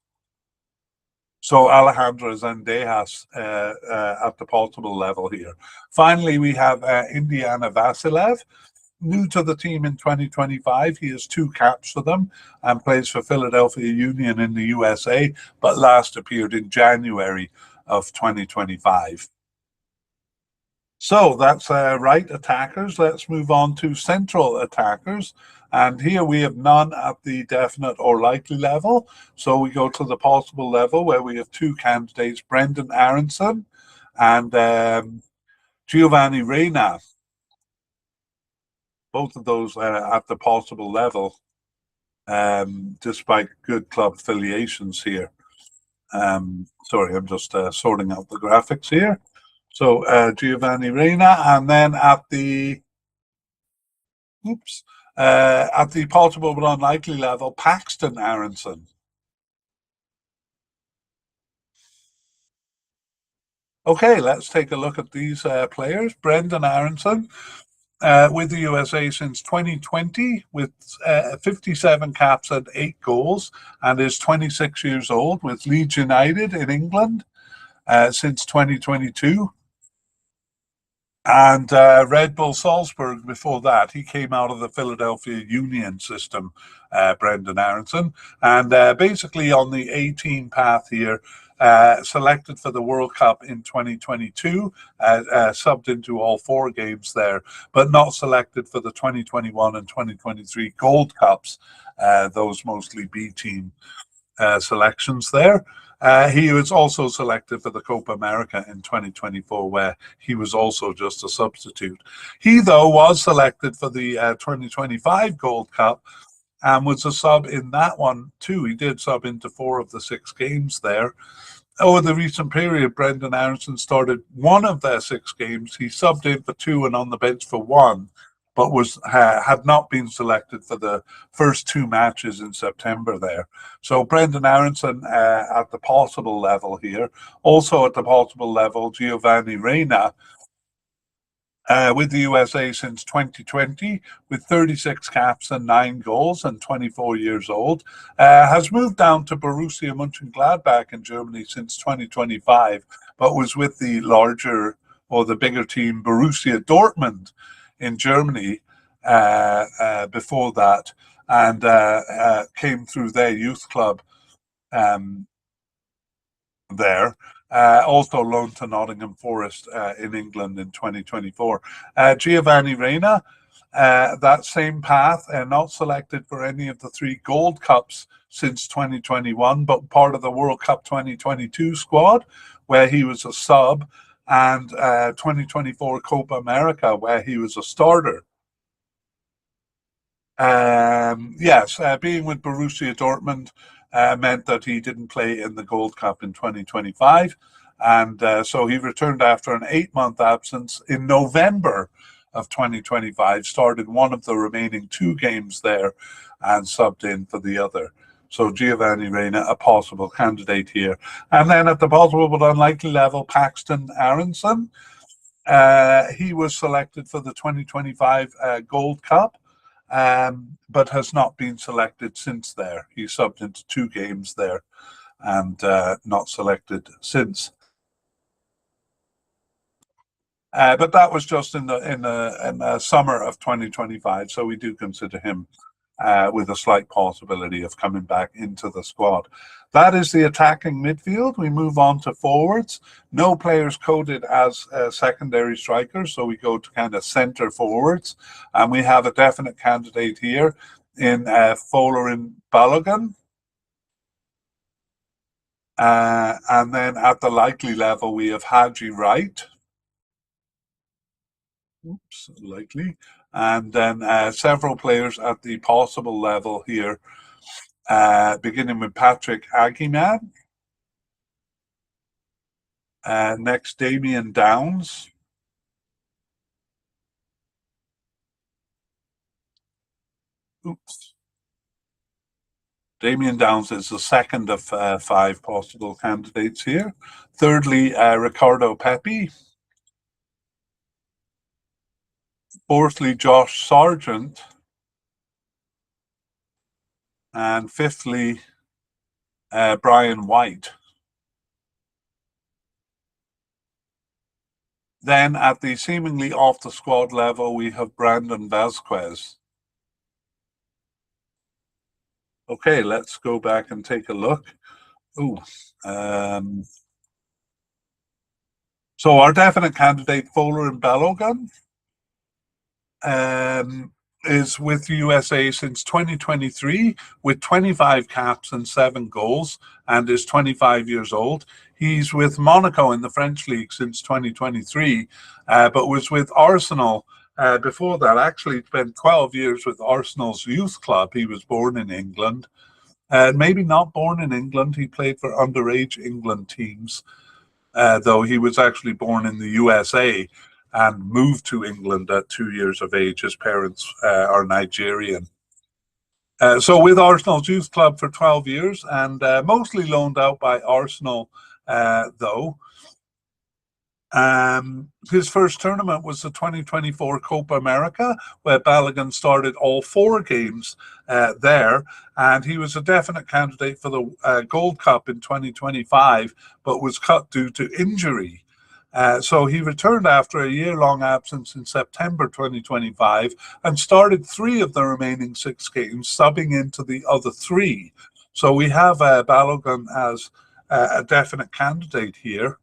[SPEAKER 1] So Alejandro Zendejas at the possible level here. Finally, we have Indiana Vasilev. New to the team in 2025. He has 2 caps for them and plays for Philadelphia Union in the USA, but last appeared in January of 2025. So that's right attackers. Let's move on to central attackers. And here we have none at the definite or likely level. So we go to the possible level where we have 2 candidates, Brendan Aronson and Giovanni Reyna. Both of those at the possible level, despite good club affiliations here. Sorry, I'm just sorting out the graphics here. So Giovanni Reyna, and then at the possible but unlikely level, Paxton Aronson. Okay, let's take a look at these players. Brendan Aronson. With the USA since 2020 with 57 caps and 8 goals, and is 26 years old with Leeds United in England since 2022. And Red Bull Salzburg before that, he came out of the Philadelphia Union system, Brendan Aronson. And basically on the 18 path here, selected for the World Cup in 2022, subbed into all four games there, but not selected for the 2021 and 2023 Gold Cups, those mostly B team selections there. He was also selected for the Copa America in 2024, where he was also just a substitute. He, though, was selected for the 2025 Gold Cup and was a sub in that one too. He did sub into four of the six games there. Over the recent period, Brendan Aronson started one of their six games. He subbed in for two and on the bench for one, but was had not been selected for the first two matches in September there. So Brendan Aronson at the possible level here. Also at the possible level, Giovanni Reyna, with the USA since 2020, with 36 caps and 9 goals and 24 years old. Has moved down to Borussia Mönchengladbach in Germany since 2025, but was with the larger or the bigger team Borussia Dortmund in Germany before that, and came through their youth club um, there. Also loaned to Nottingham Forest in England in 2024. Giovanni Reyna, that same path, not selected for any of the three Gold Cups since 2021, but part of the World Cup 2022 squad, where he was a sub, and 2024 Copa America, where he was a starter. Yes, being with Borussia Dortmund meant that he didn't play in the Gold Cup in 2025. And so he returned after an 8-month absence in November of 2025, started one of the remaining two games there and subbed in for the other. So Giovanni Reyna, a possible candidate here. And then at the possible but unlikely level, Paxton Aronson. He was selected for the 2025 Gold Cup. But has not been selected since there. He subbed into two games there and not selected since. But that was just in the summer of 2025, so we do consider him with a slight possibility of coming back into the squad. That is the attacking midfield. We move on to forwards. No players coded as secondary strikers, so we go to kind of centre forwards. And we have a definite candidate here in Folarin Balogun. And then at the likely level, we have Haji Wright. Oops, likely. And then several players at the possible level here, beginning with Patrick Aguiman. Next, Damien Downs. Oops. Damien Downs is the second of 5 possible candidates here. Thirdly, Ricardo Pepi. Fourthly, Josh Sargent. And fifthly, Brian White. Then at the seemingly off the squad level, we have Brandon Vasquez. Okay, let's go back and take a look. So our definite candidate, Folarin Balogun, is with USA since 2023 with 25 caps and 7 goals and is 25 years old. He's with Monaco in the French league since 2023, but was with Arsenal before that. Actually spent 12 years with Arsenal's youth club. He was born in England. Maybe not born in England. He played for underage England teams, though he was actually born in the USA and moved to England at 2 years of age. His parents are Nigerian. So with Arsenal's youth club for 12 years and mostly loaned out by Arsenal, though. His first tournament was the 2024 Copa America, where Balogun started all 4 games there, and he was a definite candidate for the Gold Cup in 2025, but was cut due to injury. So he returned after a year-long absence in September 2025 and started three of the remaining six games, subbing into the other three. So we have Balogun as a definite candidate here.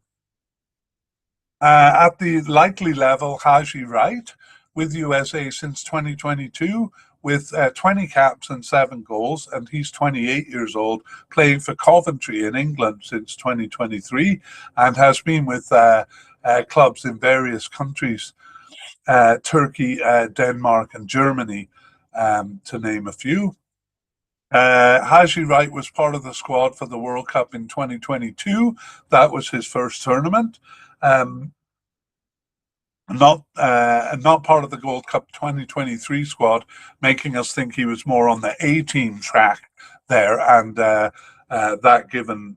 [SPEAKER 1] At the likely level, Haji Wright with USA since 2022 with 20 caps and 7 goals, and he's 28 years old, playing for Coventry in England since 2023, and has been with clubs in various countries, Turkey, Denmark, and Germany, to name a few. Haji Wright was part of the squad for the World Cup in 2022. That was his first tournament. Not part of the Gold Cup 2023 squad, making us think he was more on the A team track there, and that given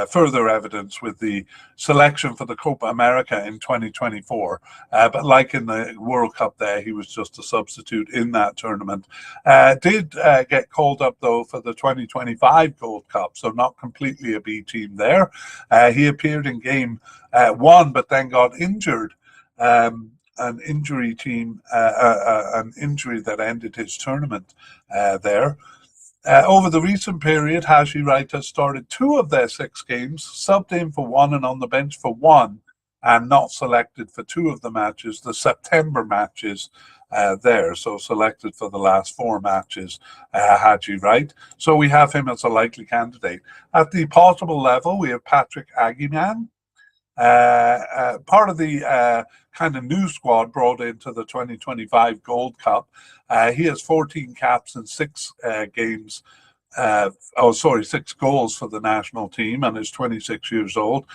[SPEAKER 1] further evidence with the selection for the Copa America in 2024. But like in the World Cup there, he was just a substitute in that tournament. Did get called up, though, for the 2025 Gold Cup, so not completely a B team there. He appeared in game one, but then got injured. An injury that ended his tournament there. Over the recent period, Haji Wright has started 2 of their 6 games, subbed in for 1 and on the bench for 1, and not selected for 2 of the matches, the September matches there. So selected for the last 4 matches, Haji Wright. So we have him as a likely candidate. At the possible level, we have Patrick Agyemang, part of the kind of new squad brought into the 2025 Gold Cup. He has 14 caps and 6 games. 6 goals for the national team, and is 26 years old.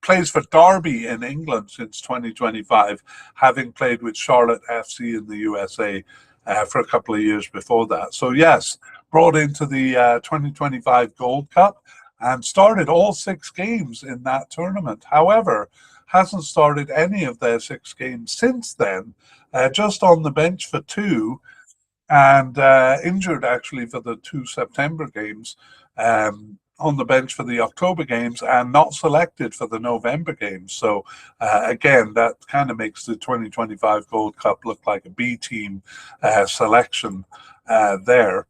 [SPEAKER 1] Plays for Derby in England since 2025, having played with Charlotte FC in the USA for a couple of years before that. So yes, brought into the 2025 Gold Cup and started all 6 games in that tournament. However, hasn't started any of their 6 games since then, just on the bench for 2, and injured actually for the 2 September games, on the bench for the October games, and not selected for the November games. So again, that kind of makes the 2025 Gold Cup look like a B team selection there.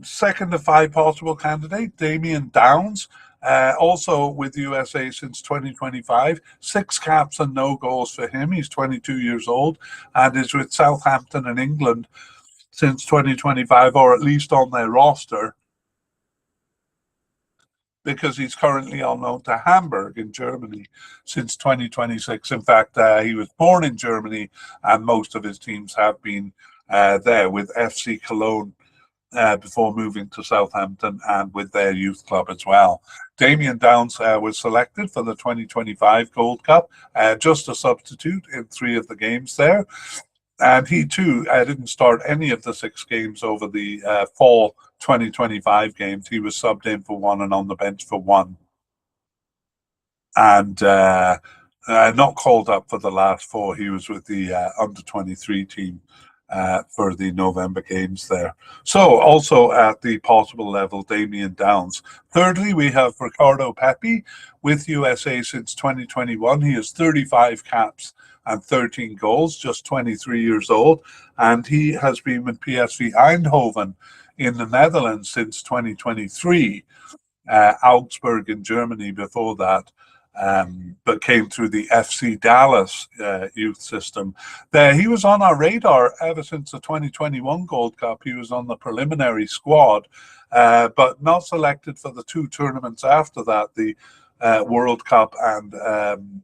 [SPEAKER 1] Second of 5 possible candidate, Damian Downs, also with USA since 2025. 6 caps and no goals for him. He's 22 years old and is with Southampton in England since 2025, or at least on their roster, because he's currently on loan to Hamburg in Germany since 2026. In fact, he was born in Germany, and most of his teams have been there, with FC Cologne before moving to Southampton, and with their youth club as well. Damian Downs was selected for the 2025 Gold Cup, just a substitute in 3 of the games there. And he too didn't start any of the 6 games over the fall 2025 games. He was subbed in for 1 and on the bench for 1. And not called up for the last 4. He was with the under-23 team for the November games there. So also at the possible level, Damian Downs. Thirdly, we have Ricardo Pepi with USA since 2021. He has 35 caps and 13 goals, just 23 years old. And he has been with PSV Eindhoven in the Netherlands since 2023. Augsburg in Germany before that. But came through the FC Dallas youth system. There, he was on our radar ever since the 2021 Gold Cup. He was on the preliminary squad, but not selected for the 2 tournaments after that, the World Cup and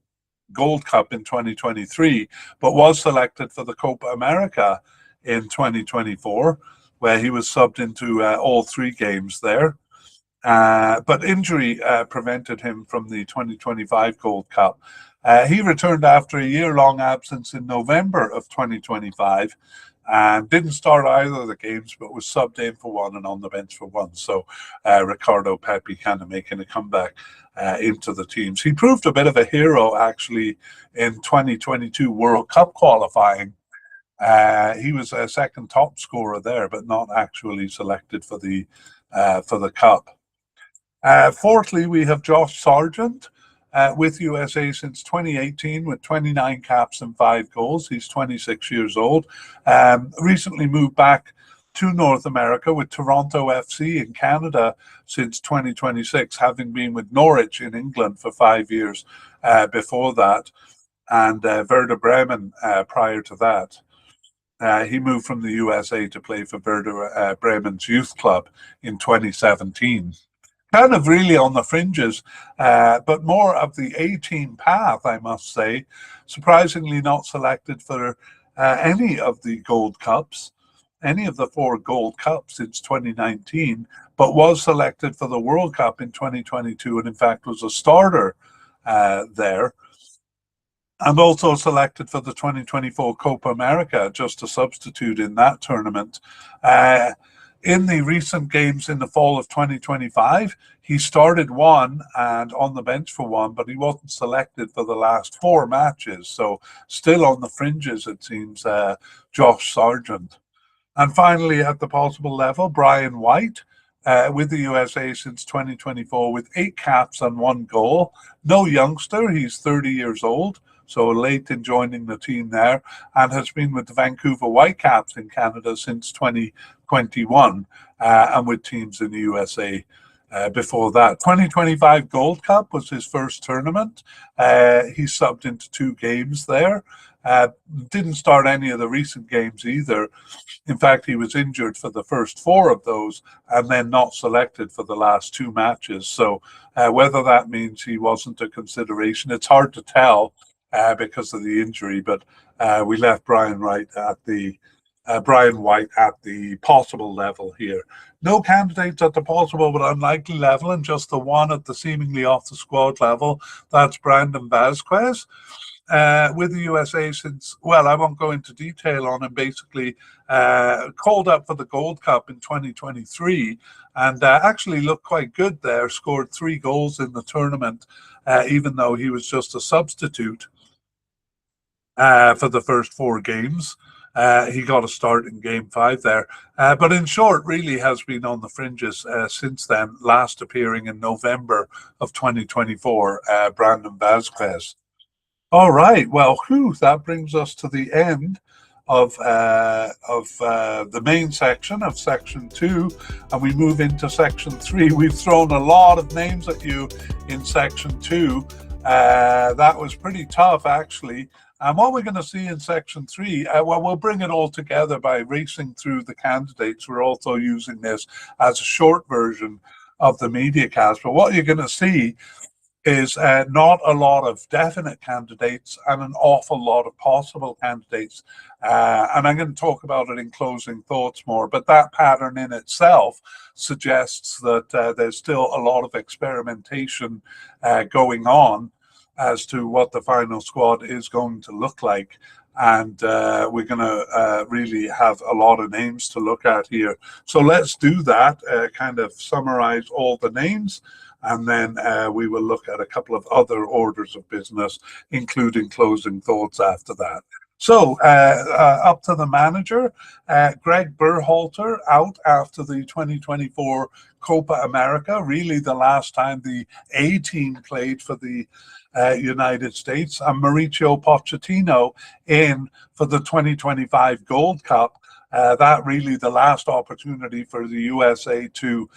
[SPEAKER 1] Gold Cup in 2023, but was selected for the Copa America in 2024, where he was subbed into all 3 games there. But injury prevented him from the 2025 Gold Cup. He returned after a year-long absence in November of 2025 and didn't start either of the games, but was subbed in for 1 and on the bench for 1. So Ricardo Pepi kind of making a comeback into the teams. He proved a bit of a hero, actually, in 2022 World Cup qualifying. He was a second top scorer there, but not actually selected for the cup. Fourthly, we have Josh Sargent with USA since 2018 with 29 caps and 5 goals. He's 26 years old. Recently moved back to North America with Toronto FC in Canada since 2026, having been with Norwich in England for 5 years before that, and Werder Bremen prior to that. He moved from the USA to play for Werder Bremen's youth club in 2017. Kind of really on the fringes, but more of the A-team path, I must say. Surprisingly not selected for any of the Gold Cups, any of the 4 Gold Cups since 2019, but was selected for the World Cup in 2022 and in fact was a starter there. And also selected for the 2024 Copa America, just a substitute in that tournament. In the recent games in the fall of 2025, he started one and on the bench for one, but he wasn't selected for the last 4 matches. So still on the fringes, it seems, Josh Sargent. And finally, at the possible level, Brian White, with the USA since 2024 with 8 caps and 1 goal. No youngster, he's 30 years old, so late in joining the team there, and has been with the Vancouver Whitecaps in Canada since 2021, and with teams in the USA before that. 2025 Gold Cup was his first tournament. He subbed into 2 games there. Didn't start any of the recent games either. In fact, he was injured for the first 4 of those and then not selected for the last 2 matches. So whether that means he wasn't a consideration, it's hard to tell because of the injury, but we left Brian White at the possible level here. No candidates at the possible but unlikely level, and just the one at the seemingly off the squad level. That's Brandon Vazquez. With the USA since, well, I won't go into detail on him, basically called up for the Gold Cup in 2023 and actually looked quite good there, scored 3 goals in the tournament, even though he was just a substitute for the first 4 games. He got a start in game 5 there. But in short, really has been on the fringes since then, last appearing in November of 2024, Brandon Vazquez. All right. Well, that brings us to the end of the main section of section 2, and we move into section 3. We've thrown a lot of names at you in section 2. That was pretty tough, actually. And what we're going to see in section 3, well, we'll bring it all together by racing through the candidates. We're also using this as a short version of the mediacast. But what you're going to see is not a lot of definite candidates and an awful lot of possible candidates. And I'm going to talk about it in closing thoughts more, but that pattern in itself suggests that there's still a lot of experimentation going on as to what the final squad is going to look like. And we're going to really have a lot of names to look at here. So let's do that, kind of summarize all the names, and then we will look at a couple of other orders of business, including closing thoughts after that. So up to the manager, Greg Berhalter out after the 2024 Copa America, really the last time the A team played for the United States, and Mauricio Pochettino in for the 2025 Gold Cup. That really the last opportunity for the USA to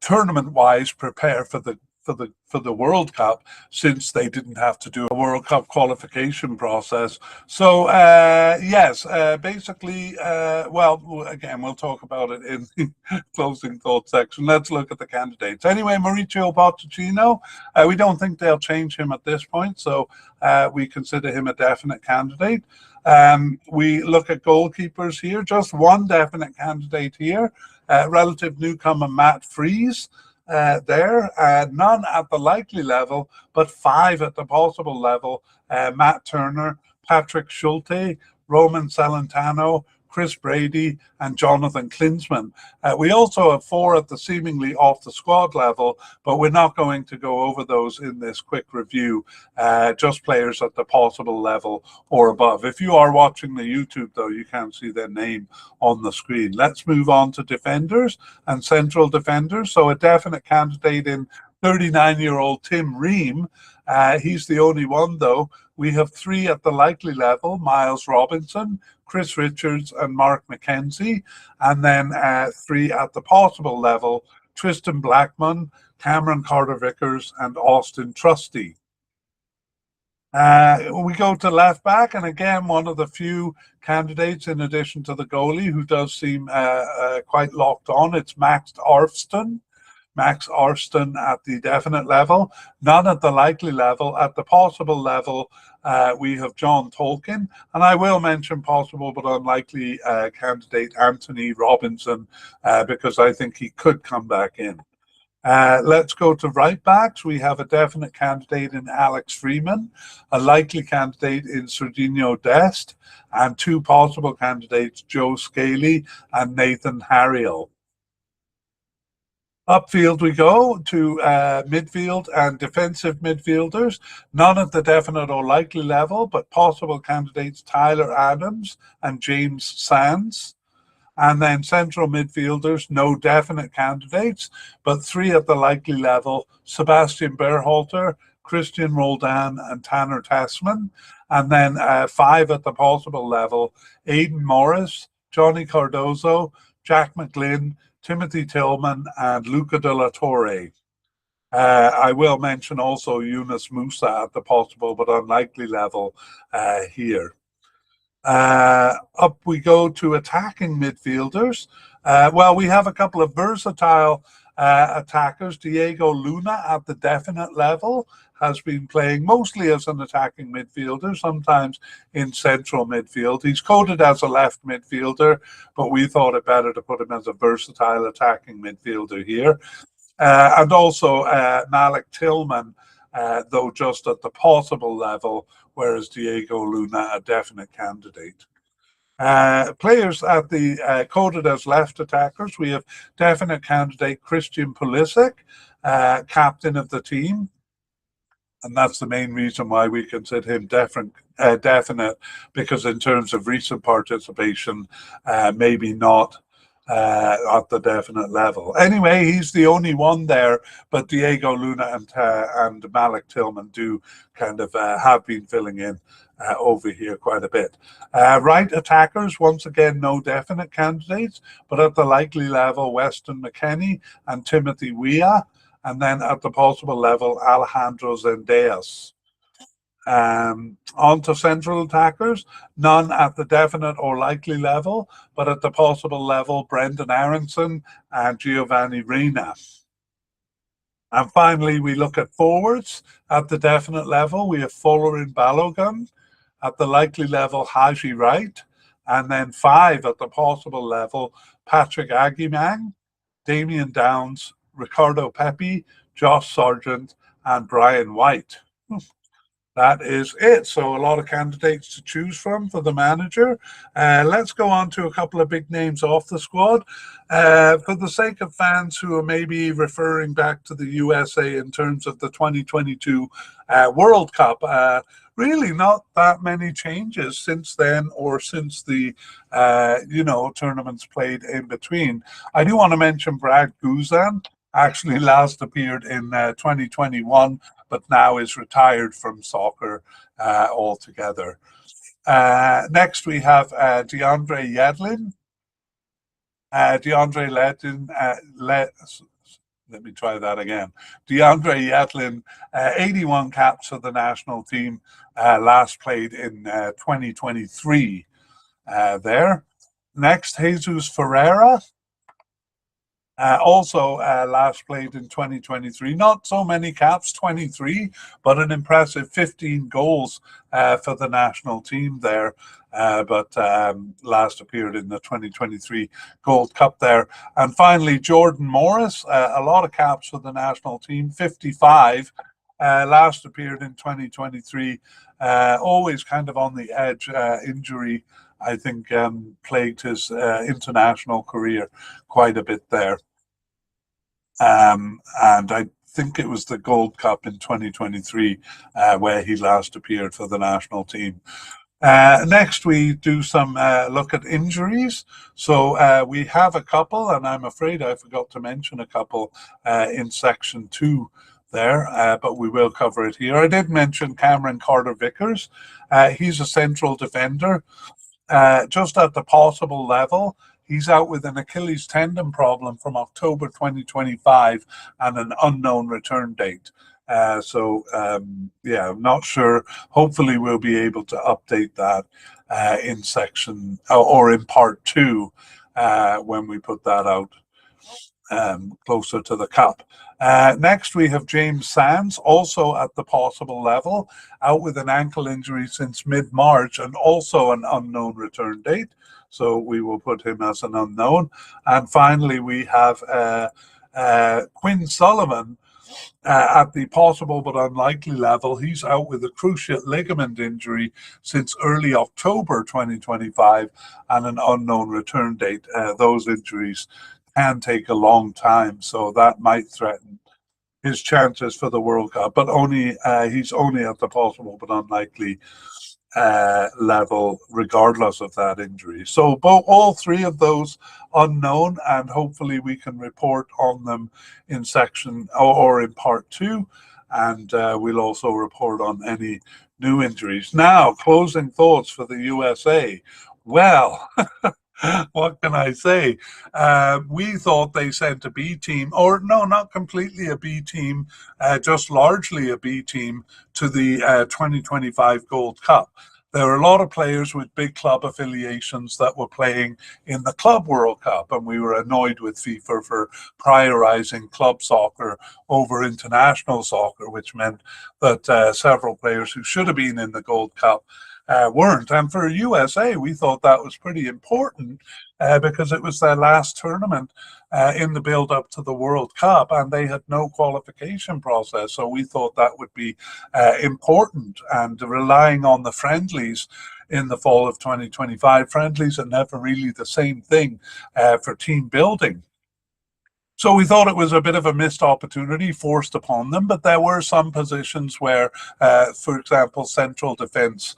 [SPEAKER 1] tournament-wise prepare for the World Cup, since they didn't have to do a World Cup qualification process. So yes, basically, well, again, we'll talk about it in the closing thought section. Let's look at the candidates. Anyway, Mauricio Pochettino, we don't think they'll change him at this point, so we consider him a definite candidate. We look at goalkeepers here, just one definite candidate here, relative newcomer Matt Freese. There, none at the likely level, but 5 at the possible level. Matt Turner, Patrick Schulte, Roman Celentano, Chris Brady, and Jonathan Klinsmann. We also have 4 at the seemingly off the squad level, but we're not going to go over those in this quick review, just players at the possible level or above. If you are watching the YouTube, though, you can't see their name on the screen. Let's move on to defenders and central defenders. So a definite candidate in 39-year-old Tim Ream. He's the only one, though. We have 3 at the likely level: Miles Robinson, Chris Richards, and Mark McKenzie. And then 3 at the possible level: Tristan Blackman, Cameron Carter-Vickers, and Austin Trusty. We go to left back, and again, one of the few candidates in addition to the goalie who does seem quite locked on. It's Max Arston. Max Arston at the definite level, not at the likely level. At the possible level, we have John Tolkien, and I will mention possible but unlikely candidate Anthony Robinson, because I think he could come back in. Let's go to right backs. We have a definite candidate in Alex Freeman, a likely candidate in Serginho Dest, and 2 possible candidates, Joe Scaly and Nathan Harriel. Upfield we go to midfield and defensive midfielders, none at the definite or likely level, but possible candidates Tyler Adams and James Sands. And then central midfielders, no definite candidates, but 3 at the likely level: Sebastian Berhalter, Christian Roldan, and Tanner Tessman. And then 5 at the possible level: Aidan Morris, Johnny Cardozo, Jack McGlynn, Timothy Tillman, and Luca de la Torre. I will mention also Yunus Musa at the possible but unlikely level here. Up we go to attacking midfielders. Well, we have a couple of versatile attackers. Diego Luna at the definite level has been playing mostly as an attacking midfielder, sometimes in central midfield. He's coded as a left midfielder, but we thought it better to put him as a versatile attacking midfielder here. And also Malik Tillman, though just at the possible level, whereas Diego Luna a definite candidate. Players at the coded as left attackers, we have definite candidate Christian Pulisic, captain of the team. And that's the main reason why we consider him definite, because in terms of recent participation, maybe not at the definite level. Anyway, he's the only one there, but Diego Luna and Malik Tillman do kind of have been filling in over here quite a bit. Right attackers, once again, no definite candidates, but at the likely level, Weston McKennie and Timothy Weah. And then at the possible level, Alejandro Zendejas. On to central attackers, none at the definite or likely level, but at the possible level, Brendan Aronson and Giovanni Reina. And finally, we look at forwards. At the definite level, we have Folarin Balogun. At the likely level, Haji Wright. And then 5 at the possible level, Patrick Aguimang, Damian Downs, Ricardo Pepi, Josh Sargent, and Brian White. That is it. So a lot of candidates to choose from for the manager. Let's go on to a couple of big names off the squad. For the sake of fans who are maybe referring back to the USA in terms of the 2022 World Cup, really not that many changes since then, or since the tournaments played in between. I do want to mention Brad Guzan. Actually last appeared in 2021, but now is retired from soccer altogether. Next, we have DeAndre Yedlin. Let me try that again. DeAndre Yedlin, 81 caps for the national team, last played in 2023 there. Next, Jesus Ferreira. Also last played in 2023. Not so many caps, 23, but an impressive 15 goals for the national team there. But last appeared in the 2023 Gold Cup there. And finally, Jordan Morris, a lot of caps for the national team, 55. Last appeared in 2023. Always kind of on the edge, injury I think plagued his international career quite a bit there. And I think it was the Gold Cup in 2023 where he last appeared for the national team. Next, we do some look at injuries. So we have a couple, and I'm afraid I forgot to mention a couple in section 2 there, but we will cover it here. I did mention Cameron Carter-Vickers. He's a central defender, just at the possible level. He's out with an Achilles tendon problem from October 2025 and an unknown return date. Yeah, I'm not sure. Hopefully, we'll be able to update that in section or in part 2 when we put that out closer to the cup. Next, we have James Sands, also at the possible level, out with an ankle injury since mid-March and also an unknown return date. So we will put him as an unknown. And finally, we have Quinn Sullivan at the possible but unlikely level. He's out with a cruciate ligament injury since early October 2025 and an unknown return date. Those injuries can take a long time, so that might threaten his chances for the World Cup, but he's only at the possible but unlikely level regardless of that injury. So all three of those unknown, and hopefully we can report on them in section or in part 2, and we'll also report on any new injuries. Now, closing thoughts for the USA. Well, what can I say? We thought they sent a B team, or no, not completely a B team, just largely a B team to the 2025 Gold Cup. There are a lot of players with big club affiliations that were playing in the Club World Cup, and we were annoyed with FIFA for prioritizing club soccer over international soccer, which meant that several players who should have been in the Gold Cup weren't. And for USA, we thought that was pretty important because it was their last tournament in the build-up to the World Cup, and they had no qualification process. So we thought that would be important, and relying on the friendlies in the fall of 2025. Friendlies are never really the same thing for team building. So we thought it was a bit of a missed opportunity forced upon them, but there were some positions where, for example, central defense,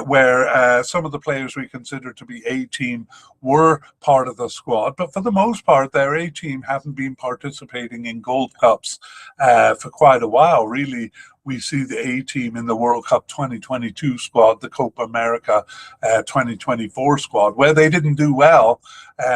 [SPEAKER 1] where some of the players we consider to be A-team were part of the squad, but for the most part, their A-team haven't been participating in Gold Cups for quite a while. Really, we see the A-team in the World Cup 2022 squad, the Copa America 2024 squad, where they didn't do well,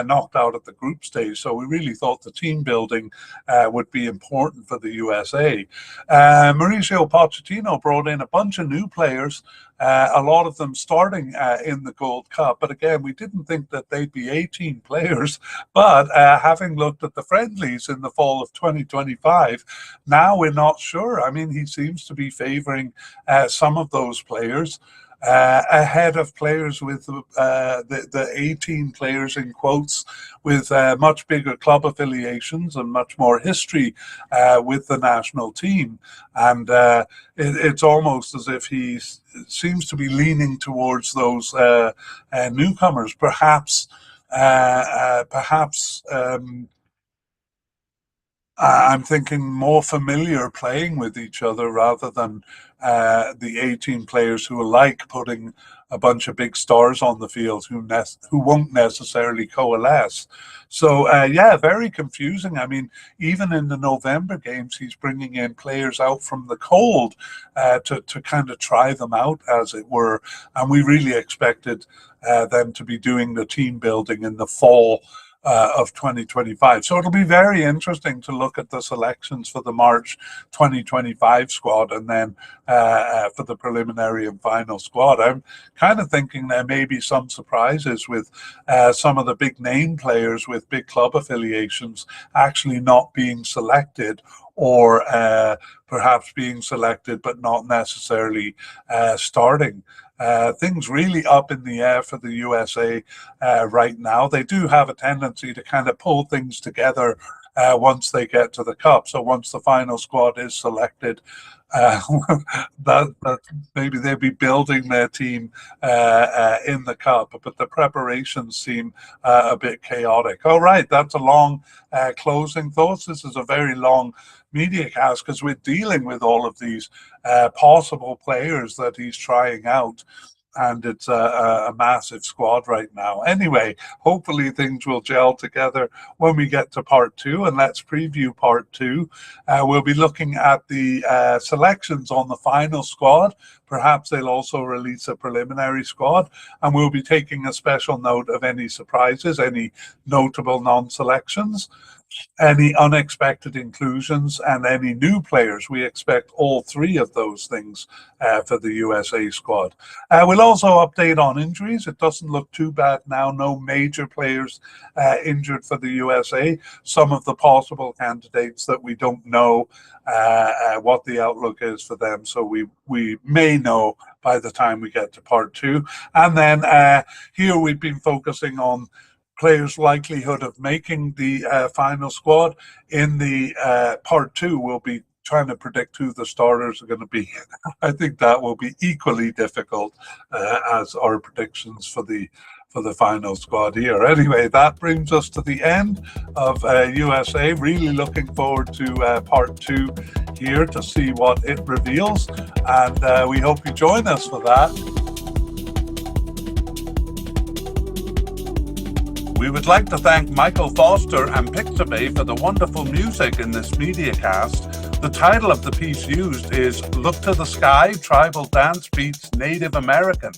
[SPEAKER 1] knocked out at the group stage. So we really thought the team building would be important for the USA. Mauricio Pochettino brought in a bunch of new players, a lot of them starting in the Gold Cup. But again, we didn't think that they'd be 18 players. But having looked at the friendlies in the fall of 2025, now we're not sure. I mean, he seems to be favoring some of those players ahead of players with the 18 players in quotes with much bigger club affiliations and much more history with the national team. And it's almost as if he seems to be leaning towards those newcomers, perhaps I'm thinking more familiar playing with each other rather than the 18 players who like putting a bunch of big stars on the field who won't necessarily coalesce. So, yeah, very confusing. I mean, even in the November games, he's bringing in players out from the cold to kind of try them out, as it were. And we really expected them to be doing the team building in the fall of 2025. So it'll be very interesting to look at the selections for the March 2025 squad and then for the preliminary and final squad. I'm kind of thinking there may be some surprises with some of the big name players with big club affiliations actually not being selected, or perhaps being selected but not necessarily starting. Things really up in the air for the USA right now. They do have a tendency to kind of pull things together once they get to the Cup. So once the final squad is selected, that maybe they'll be building their team in the Cup, but the preparations seem a bit chaotic. All right, that's a long closing thoughts. This is a very long media cast because we're dealing with all of these possible players that he's trying out. And it's a massive squad right now. Anyway, hopefully things will gel together when we get to part 2. And let's preview part 2. We'll be looking at the selections on the final squad. Perhaps they'll also release a preliminary squad. And we'll be taking a special note of any surprises, any notable non-selections, any unexpected inclusions, and any new players. We expect all 3 of those things for the USA squad. We'll also update on injuries. It doesn't look too bad now. No major players injured for the USA. Some of the possible candidates that we don't know what the outlook is for them. So we may know by the time we get to part 2. And then here we've been focusing on players' likelihood of making the final squad. In the part 2, we'll be trying to predict who the starters are going to be. I think that will be equally difficult as our predictions for the final squad here. Anyway, that brings us to the end of USA. Really looking forward to part 2 here to see what it reveals, and we hope you join us for that. We would like to thank Michael Foster and Pixabay for the wonderful music in this media cast. The title of the piece used is Look to the Sky, Tribal Dance Beats Native American.